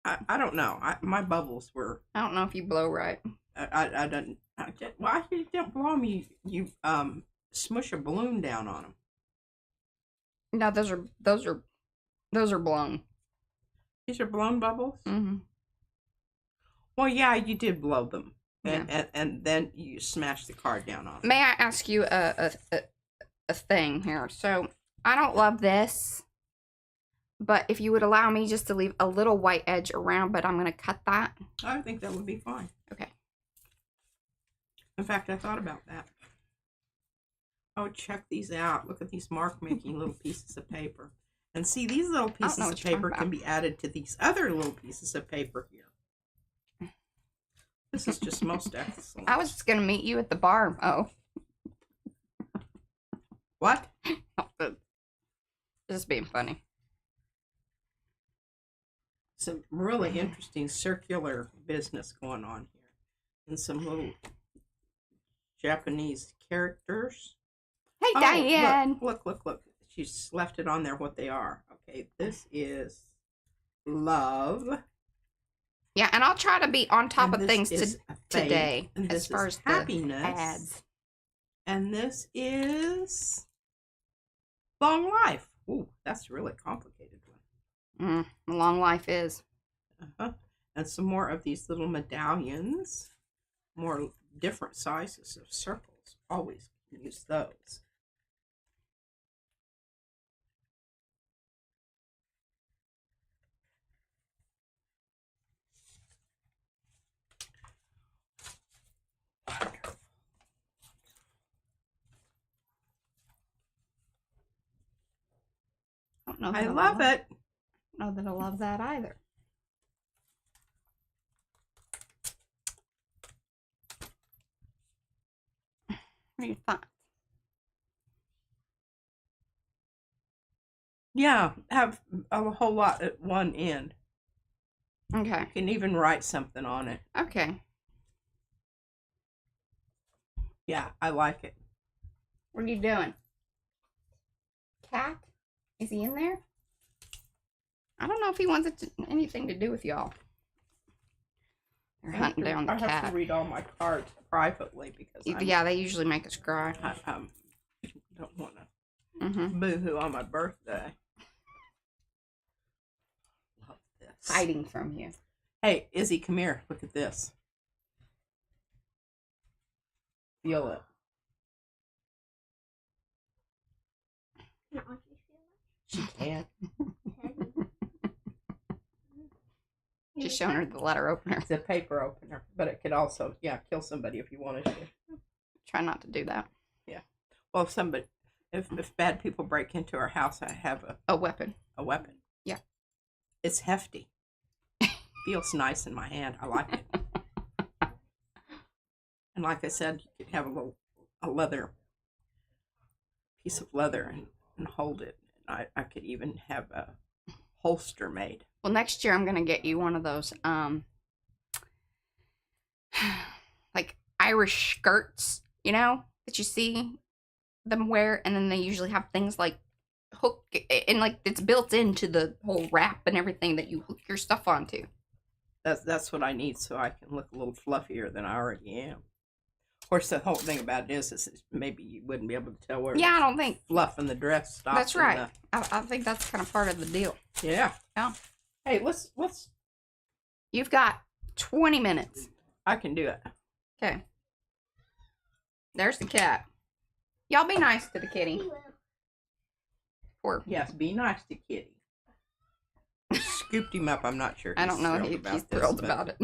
I don't know. My bubbles were. I don't know if you blow right. I don't. Why you don't blow them? You smush a balloon down on them. No, those are blown. These are blown bubbles. Mm-hmm. Well, yeah, you did blow them, Yeah. and then you smashed the card down on them. May I ask you a thing here? So I don't love this, but if you would allow me just to leave a little white edge around, but I'm gonna cut that. I think that would be fine. Okay. In fact, I thought about that. Oh, check these out. Look at these mark-making little pieces of paper. And see, these little pieces of paper can be added to these other little pieces of paper here. This is just most excellent. I was just going to meet you at the bar. Oh. What? Just being funny. Some really interesting circular business going on here. And some little Japanese characters. Hey, Diane. Look. She's left it on there what they are. Okay, this is love. Yeah, and I'll try to be on top of things today as far as happiness. The ads. And this is long life. Ooh, that's a really complicated one. Long life is. And some more of these little medallions. More different sizes of circles. Always use those. I love it. I don't know that I love that either. What are your thoughts? Yeah, have a whole lot at one end. Okay. You can even write something on it. Okay. Yeah, I like it. What are you doing? Cat? Is he in there? I don't know if he wants anything to do with y'all. They're hunting down the cat. I have to read all my cards privately because yeah, they usually make us cry. I don't want to boo-hoo on my birthday. Love this. Hiding from you. Hey, Izzy, come here. Look at this. Feel it. She can. Just showing her the letter opener. It's a paper opener, but it could also, kill somebody if you wanted to. Try not to do that. Yeah. Well, if bad people break into our house, I have a weapon. A weapon. Yeah. It's hefty. Feels nice in my hand. I like it. And like I said, you could have a leather piece of leather and hold it. I could even have a holster made. Well, next year I'm gonna get you one of those like Irish skirts, that you see them wear, and then they usually have things like hook and like it's built into the whole wrap and everything that you hook your stuff onto. That's what I need so I can look a little fluffier than I already am. Of course, the whole thing about it is maybe you wouldn't be able to tell where. Yeah, I don't think fluff in the dress stops. That's right. I think that's kind of part of the deal. Yeah. Yeah. Hey, let's. You've got 20 minutes. I can do it. Okay. There's the cat. Y'all be nice to the kitty. Yes, be nice to Kitty. Scooped him up. I'm not sure. I don't know if he's thrilled about it.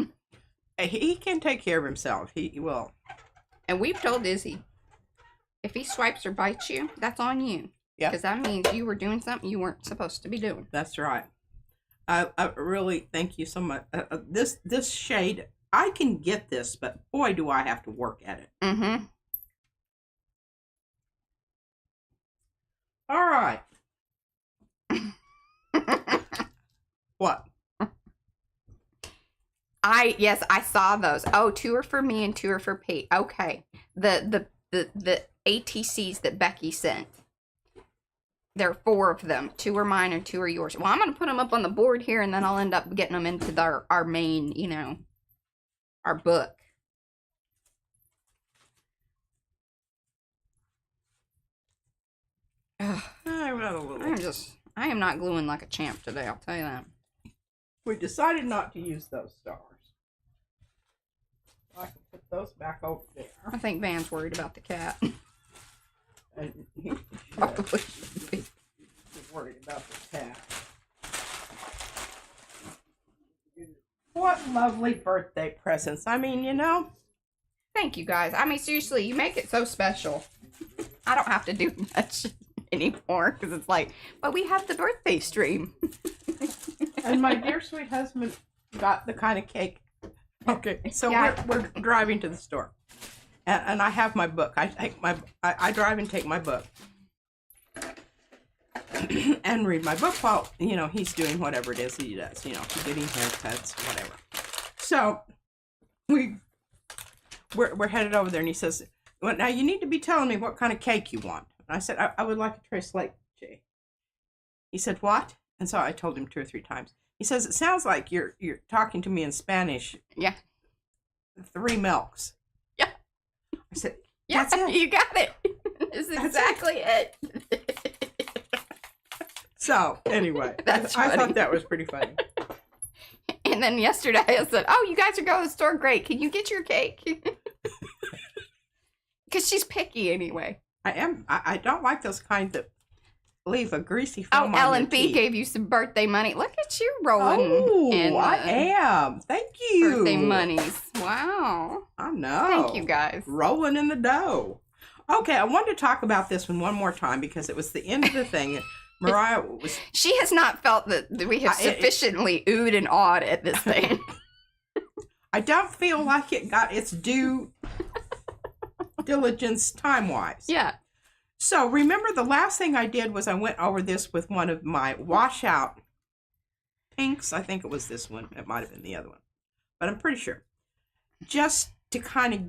He can take care of himself. He will. And we've told Izzy, if he swipes or bites you, that's on you. Yeah. Because that means you were doing something you weren't supposed to be doing. That's right. I really thank you so much. This shade, I can get this, but boy, do I have to work at it. Mm-hmm. All right. What? Yes, I saw those. Oh, 2 are for me and 2 are for Pete. Okay. The ATCs that Becky sent. there are 4 of them. 2 are mine and 2 are yours. Well, I'm going to put them up on the board here, and then I'll end up getting them into our main, you know, our book. Ugh. I am not gluing like a champ today, I'll tell you that. We decided not to use those stars. I can put those back over there. I think Van's worried about the cat. And he Probably should be worried about the cat. What lovely birthday presents. I mean, you know. Thank you, guys. I mean, seriously, you make it so special. I don't have to do much anymore because it's like, but we have the birthday stream. And my dear sweet husband got the kind of cake. Okay, so yeah. we're driving to the store, and I have my book. I drive and take my book and read my book while, you know, he's doing whatever it is he does, you know, getting haircuts, whatever. So we're headed over there, and he says, "Well, now you need to be telling me what kind of cake you want." And I said, I would like a tres leche. He said, "What?" And so I told him 2 or 3 times. He says, "It sounds like you're talking to me in Spanish." Yeah. 3 milks. Yeah. I said, yeah, "That's it. You got it. This is exactly it." So, anyway, I thought that was pretty funny. And then yesterday I said, "Oh, you guys are going to the store. Great. Can you get your cake?" Because she's picky anyway. I am. I don't like those kinds that leave a greasy film on Ellen your B teeth. gave you some birthday money. Look at you rolling. Oh, I am. Thank you. Birthday monies. Wow. I know. Thank you, guys. Rolling in the dough. Okay, I wanted to talk about this one more time because it was the end of the thing. Mariah was... She has not felt that we have sufficiently oohed and awed at this thing. I don't feel like it got its due diligence time-wise. Yeah. So remember, the last thing I did was I went over this with one of my washout pinks. I think it was this one. It might have been the other one, but I'm pretty sure. Just to kind of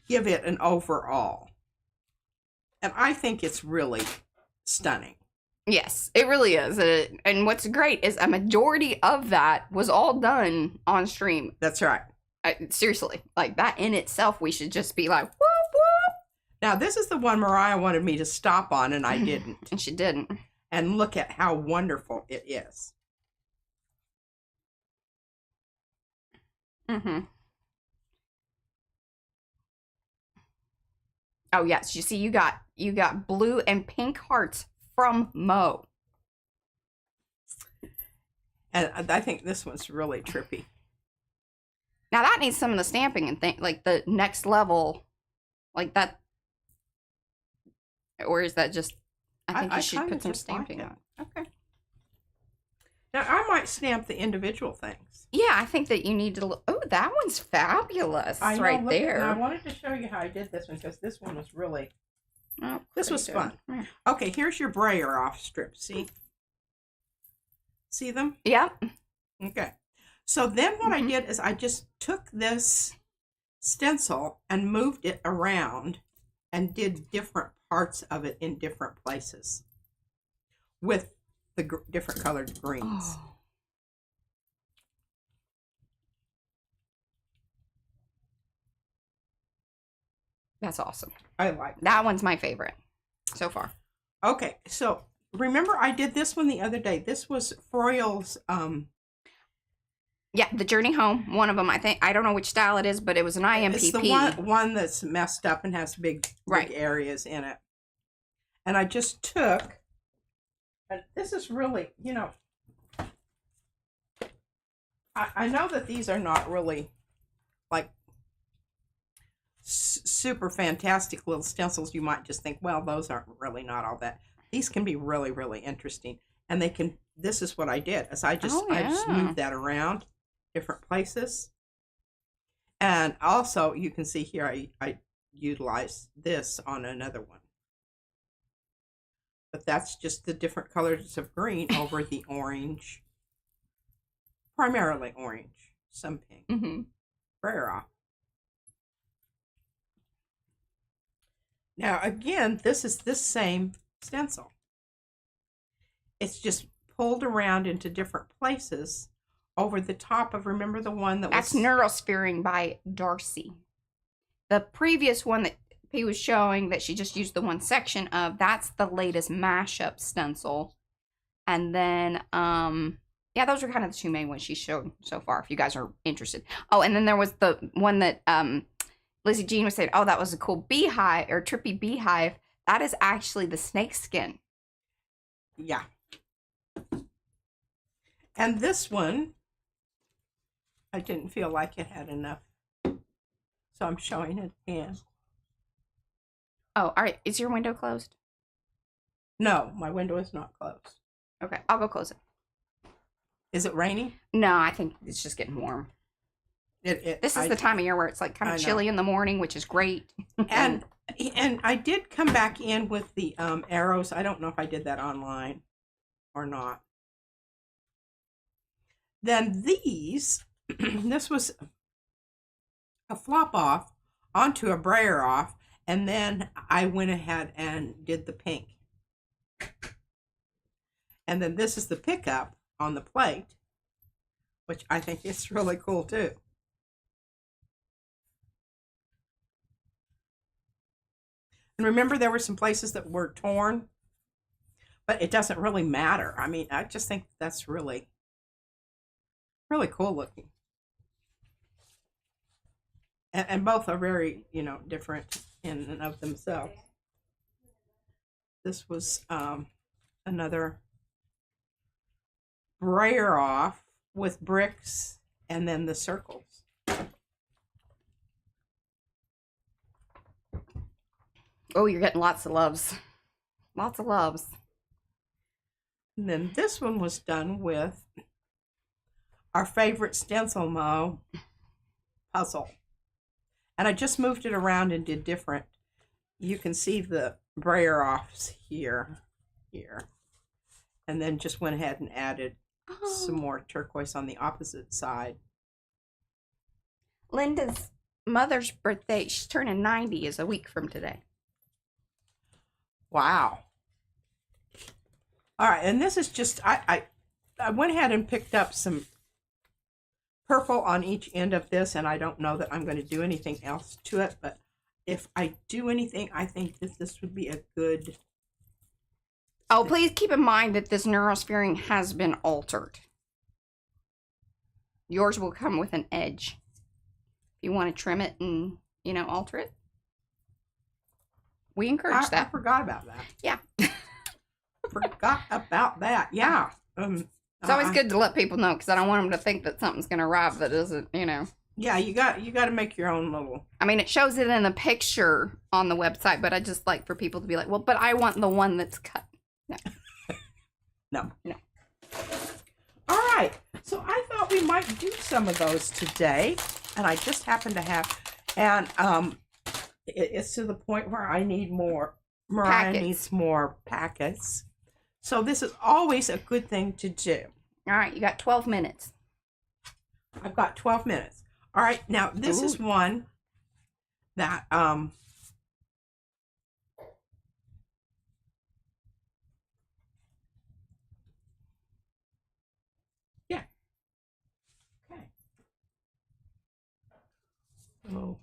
give it an overall. And I think it's really stunning. Yes, it really is. And what's great is a majority of that was all done on stream. That's right. Seriously, like that in itself, we should just be like, whoop, whoop. Now, this is the one Mariah wanted me to stop on, and I didn't. And she didn't. And look at how wonderful it is. Mm-hmm. Oh, yes. You see, you got blue and pink hearts from Mo. And I think this one's really trippy. Now, that needs some of the stamping and like the next level, like that. Or is that just, I think you should put some stamping on. Okay. Now, I might stamp the individual things. Yeah, I think that you need to look. Oh, that one's fabulous. I know, right there. I wanted to show you how I did this one because this one was really, this was fun. Yeah. Okay, here's your brayer off strip. See? See them? Yeah. Okay. So then what I did is I just took this stencil and moved it around and did different parts of it in different places with the different colored greens. Oh. That's awesome. I like that one's my favorite so far. Okay, so remember I did this one the other day. This was Froyal's yeah, the Journey Home. One of them, I think. I don't know which style it is, but it was an IMPP. It's the one that's messed up and has big areas in it. And I just took, and this is really, you know, I know that these are not really like super fantastic little stencils. You might just think, well, those aren't really not all that. These can be really, really interesting. And they can, this is what I did, is I just moved that around different places. And also you can see here I utilized this on another one. But that's just the different colors of green over the orange. Primarily orange. Some pink. Mm-hmm. Brayer off. Now again, this is this same stencil. it's just pulled around into different places over the top of, remember the one that That's was... Neurosphering by Darcy. The previous one that he was showing that she just used the one section of, that's the latest mashup stencil. And then, yeah, those are kind of the two main ones she showed so far, if you guys are interested. Oh, and then there was the one that Lizzie Jean was saying, oh, that was a cool beehive, or trippy beehive. That is actually the snake skin. Yeah. And this one, I didn't feel like it had enough, so I'm showing it again. Oh, all right. Is your window closed? No, my window is not closed. Okay, I'll go close it. Is it raining? No, I think it's just getting warm. This is the time of year where it's like kind of chilly in the morning, which is great. and I did come back in with the arrows. I don't know if I did that online or not. Then these, this was a flop off onto a brayer off, and then I went ahead and did the pink. And then this is the pickup on the plate, which I think is really cool too. And remember, there were some places that were torn, but it doesn't really matter. I mean, I just think that's really, really cool looking. And both are very, you know, different in and of themselves. This was another brayer off with bricks and then the circles. Oh, you're getting lots of loves. Lots of loves. And then this one was done with our favorite stencil mo puzzle. And I just moved it around and did different. You can see the brayer offs here. And then just went ahead and added some more turquoise on the opposite side. Linda's mother's birthday, she's turning 90, is a week from today. Wow. All right, and this is just, I went ahead and picked up some purple on each end of this, and I don't know that I'm going to do anything else to it, but if I do anything, I think that this would be a good... Oh, please keep in mind that this Neurosphering has been altered. Yours will come with an edge. If you want to trim it and, you know, alter it, we encourage that. I forgot about that. Yeah. Forgot about that. Yeah. It's always good to let people know, because I don't want them to think that something's going to arrive that isn't, you know. Yeah, you got to make your own little... I mean, it shows it in the picture on the website, but I just like for people to be like, well, but I want the one that's cut. No. No. All right. So I thought we might do some of those today, and I just happen to have, and it's to the point where I need more. Mariah needs more packets. So this is always a good thing to do. All right, you got 12 minutes. I've got 12 minutes. All right, now this is one that yeah. Okay. Oh.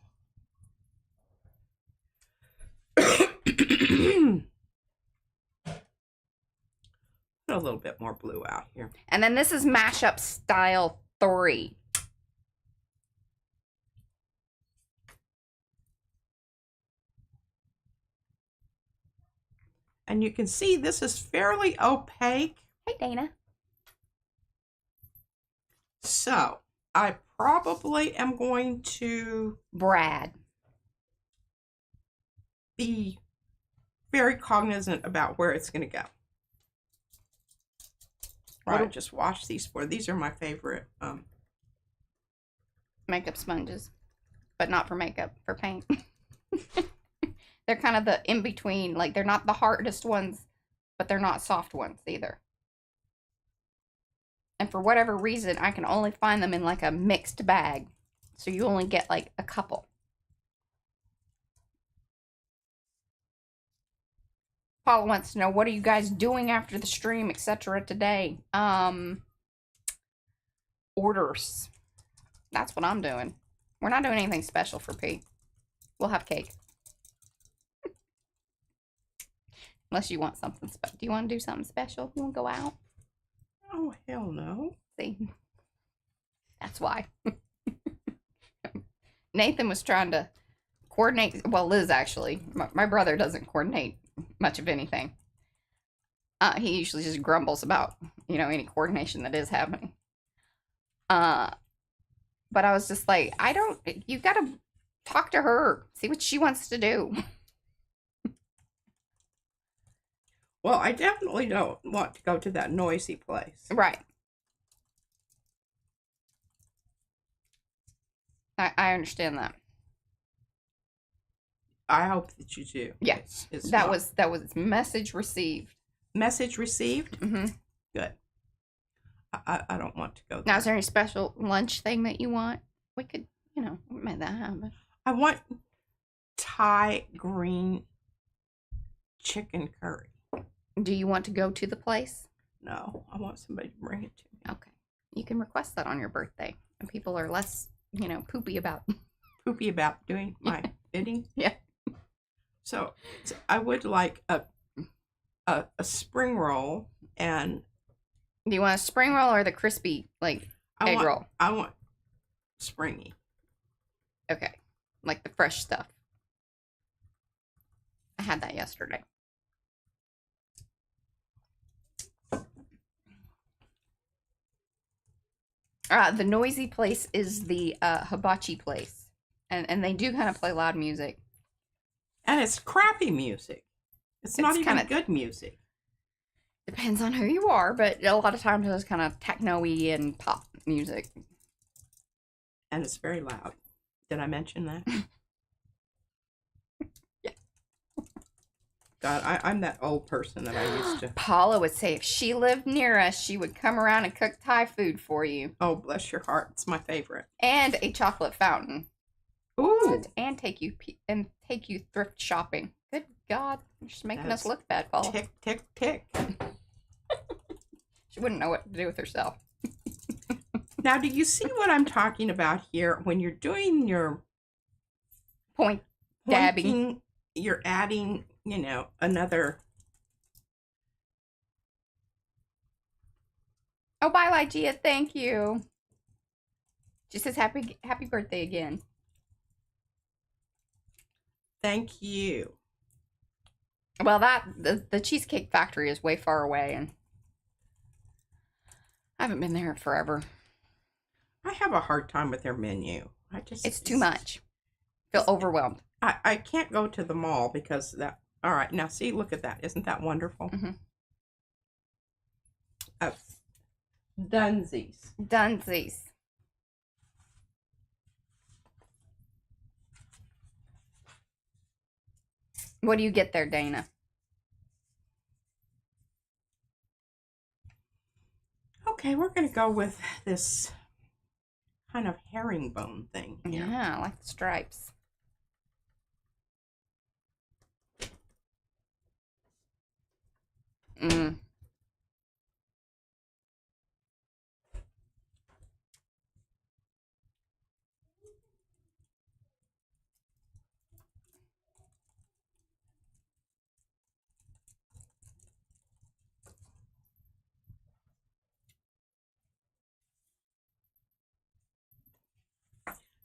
Put a little bit more blue out here. And then this is Mashup Style 3. And you can see this is fairly opaque. Hey, Dana. So I probably am going to be very cognizant about where it's going to go. Right, just wash these four. These are my favorite makeup sponges, but not for makeup, for paint. They're kind of the in-between. Like, they're not the hardest ones, but they're not soft ones either. And for whatever reason, I can only find them in like a mixed bag. So you only get like a couple. Paula wants to know, what are you guys doing after the stream, etc. today? Orders. That's what I'm doing. We're not doing anything special for Pete. We'll have cake. Unless you want something special. Do you want to do something special? You want to go out? Oh, hell no. See? That's why. Nathan was trying to coordinate. Well, Liz, actually. My brother doesn't coordinate much of anything. He usually just grumbles about, you know, any coordination that is happening. But I was just like, you gotta talk to her. See what she wants to do. Well, I definitely don't want to go to that noisy place. Right. I understand that. I hope that you do. Yes. That was message received. Message received? Mm-hmm. Good. I don't want to go there. Now, is there any special lunch thing that you want? We could, you know, make that happen. I want Thai green chicken curry. Do you want to go to the place? No, I want somebody to bring it to me. Okay. You can request that on your birthday. And people are less, you know, poopy about doing my bidding. Yeah. So I would like a spring roll and. Do you want a spring roll or the crispy, like, egg roll? I want springy. Okay. Like the fresh stuff. I had that yesterday. The noisy place is the hibachi place. And they do kind of play loud music. And it's crappy music. It's not even good music. Depends on who you are, but a lot of times it's kind of techno-y and pop music. And it's very loud. Did I mention that? Yeah. God, I'm that old person that I used to. Paula would say if she lived near us, she would come around and cook Thai food for you. Oh, bless your heart. It's my favorite. And a chocolate fountain. Ooh. And take you thrift shopping. Good God. You're just making us look bad, Paula. Tick, tick, tick. She wouldn't know what to do with herself. Now, do you see what I'm talking about here? When you're doing your dabbing, you're adding, you know, another. Oh, bye, Lygia. Thank you. She says happy birthday again. Thank you. Well, the Cheesecake Factory is way far away, and I haven't been there forever. I have a hard time with their menu. It's too much. I feel overwhelmed. I can't go to the mall because that. All right, now see, look at that. Isn't that wonderful? Mm-hmm. Dunsies. Dunsies. What do you get there, Dana? Okay, we're going to go with this kind of herringbone thing here. Yeah, I like the stripes. Mm.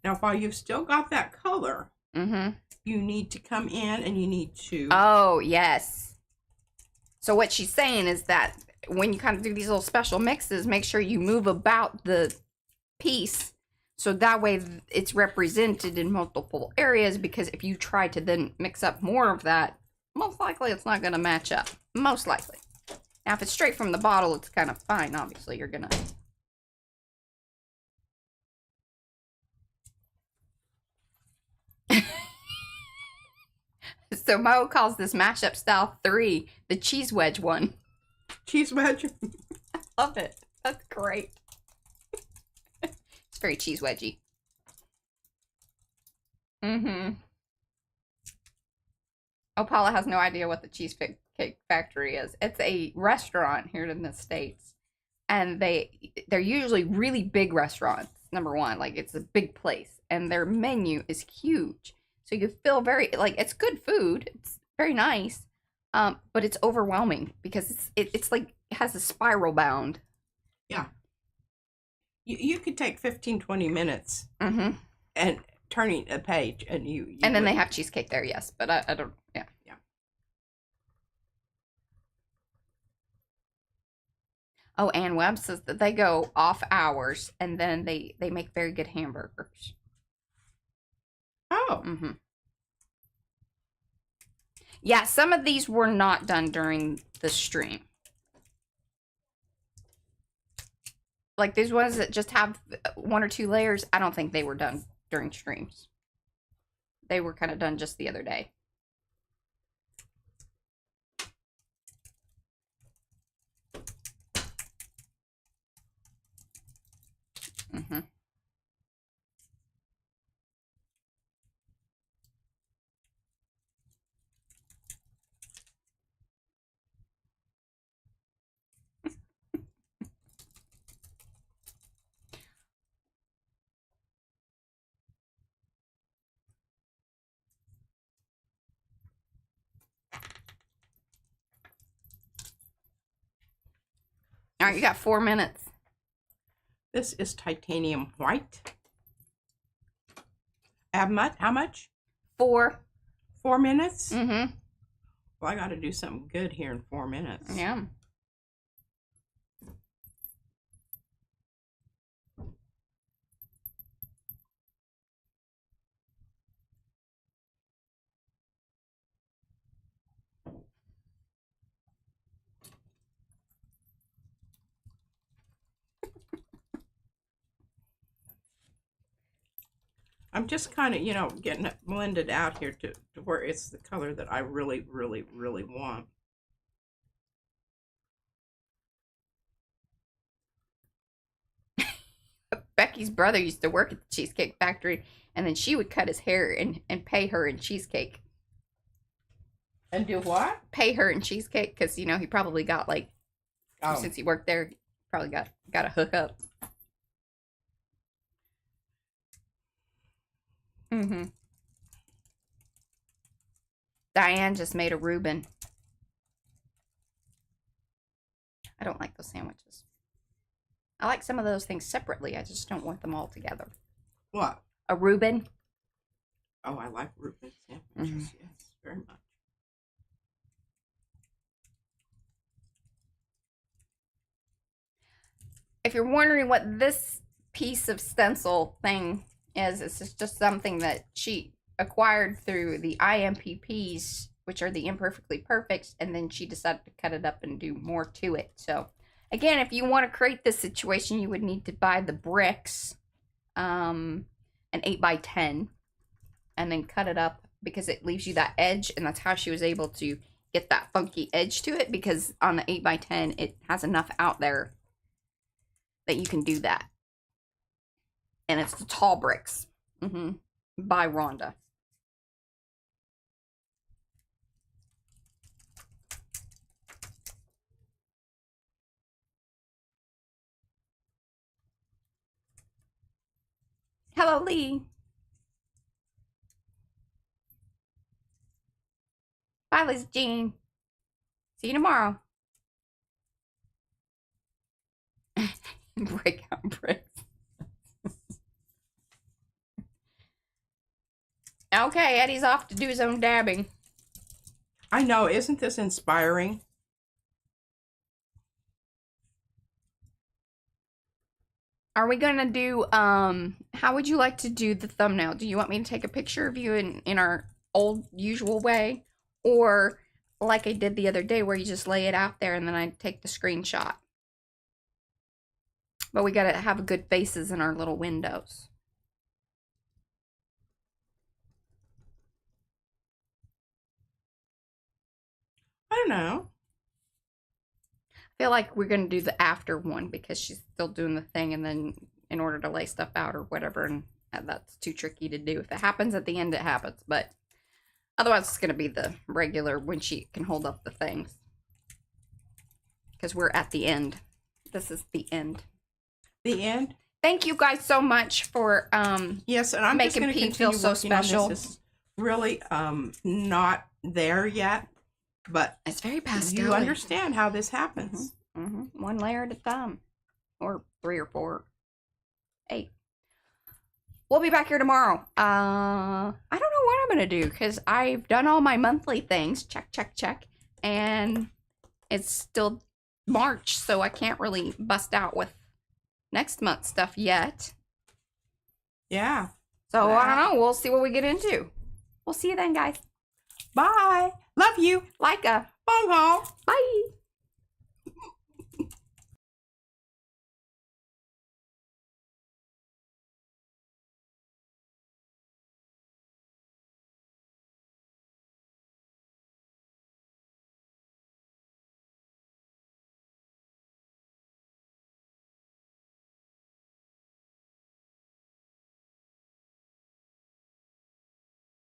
Now, while you've still got that color, Mm-hmm. you need to come in and you need to... Oh, yes. So what she's saying is that when you kind of do these little special mixes, make sure you move about the piece so that way it's represented in multiple areas, because if you try to then mix up more of that, most likely it's not going to match up. Most likely. Now, if it's straight from the bottle, it's kind of fine. Obviously, you're going to... So Mo calls this mashup style 3 the cheese wedge one. Cheese wedge? I love it. That's great. It's very cheese wedgy. Mm-hmm. Oh, Paula has no idea what the cheesecake Cheesecake Factory is. It's a restaurant here in the States. And they're usually really big restaurants, number one. Like, it's a big place. And their menu is huge. So you feel very, like, it's good food. It's very nice. But it's overwhelming because it's like, it has a spiral bound. Yeah. You could take 15, 20 minutes Mm-hmm. and turning a page, and you and then they have cheesecake there, yes. But I don't, yeah. Yeah. Oh, Ann Webb says that they go off hours, and then they make very good hamburgers. Oh. Mm-hmm. Yeah, some of these were not done during the stream. Like these ones that just have 1 or 2 layers, I don't think they were done during streams. They were kind of done just the other day. Mm-hmm. All right, you got 4 minutes. This is titanium white. How much? 4. 4 minutes? Mm-hmm. Well, I got to do something good here in 4 minutes. Yeah. I'm just kind of, getting it blended out here to where it's the color that I really, really, really want. Becky's brother used to work at the Cheesecake Factory, and then she would cut his hair and pay her in cheesecake. And do what? Pay her in cheesecake, because, he probably got, like, since he worked there, he probably got a hookup. Mm-hmm. Diane just made a Reuben. I don't like those sandwiches. I like some of those things separately. I just don't want them all together. What? A Reuben. Oh, I like Reuben sandwiches. Mm-hmm. Yes, very much. If you're wondering what this piece of stencil thing is, it's just something that she acquired through the IMPPs, which are the imperfectly perfects, and then she decided to cut it up and do more to it. So again, if you want to create this situation, you would need to buy the bricks, an 8x10, and then cut it up, because it leaves you that edge, and that's how she was able to get that funky edge to it, because on the 8x10 it has enough out there that you can do that. And it's the tall bricks. Mm-hmm. By Rhonda. Hello, Lee. Bye, Liz Jean. See you tomorrow. Breakout bricks. Okay, Eddie's off to do his own dabbing. I know, isn't this inspiring? Are we gonna do, how would you like to do the thumbnail? Do you want me to take a picture of you in our old usual way? Or like I did the other day, where you just lay it out there and then I take the screenshot? But we gotta have good faces in our little windows. I don't know. I feel like we're going to do the after one, because she's still doing the thing, and then in order to lay stuff out or whatever, and that's too tricky to do. If it happens at the end, it happens, but Otherwise, it's going to be the regular when she can hold up the things. Because we're at the end. This is the end. The end? Thank you guys so much for yes, and I'm making just Pete feel so special. On this. It's really not there yet, but it's very pastel. You understand how this happens. One layer at a time. Or 3 or 4. 8. We'll be back here tomorrow. I don't know what I'm going to do because I've done all my monthly things. Check, check, check. And it's still March, so I can't really bust out with next month's stuff yet. Yeah. So I don't know. We'll see what we get into. We'll see you then, guys. Bye. Love you. Like a phone call. Bye.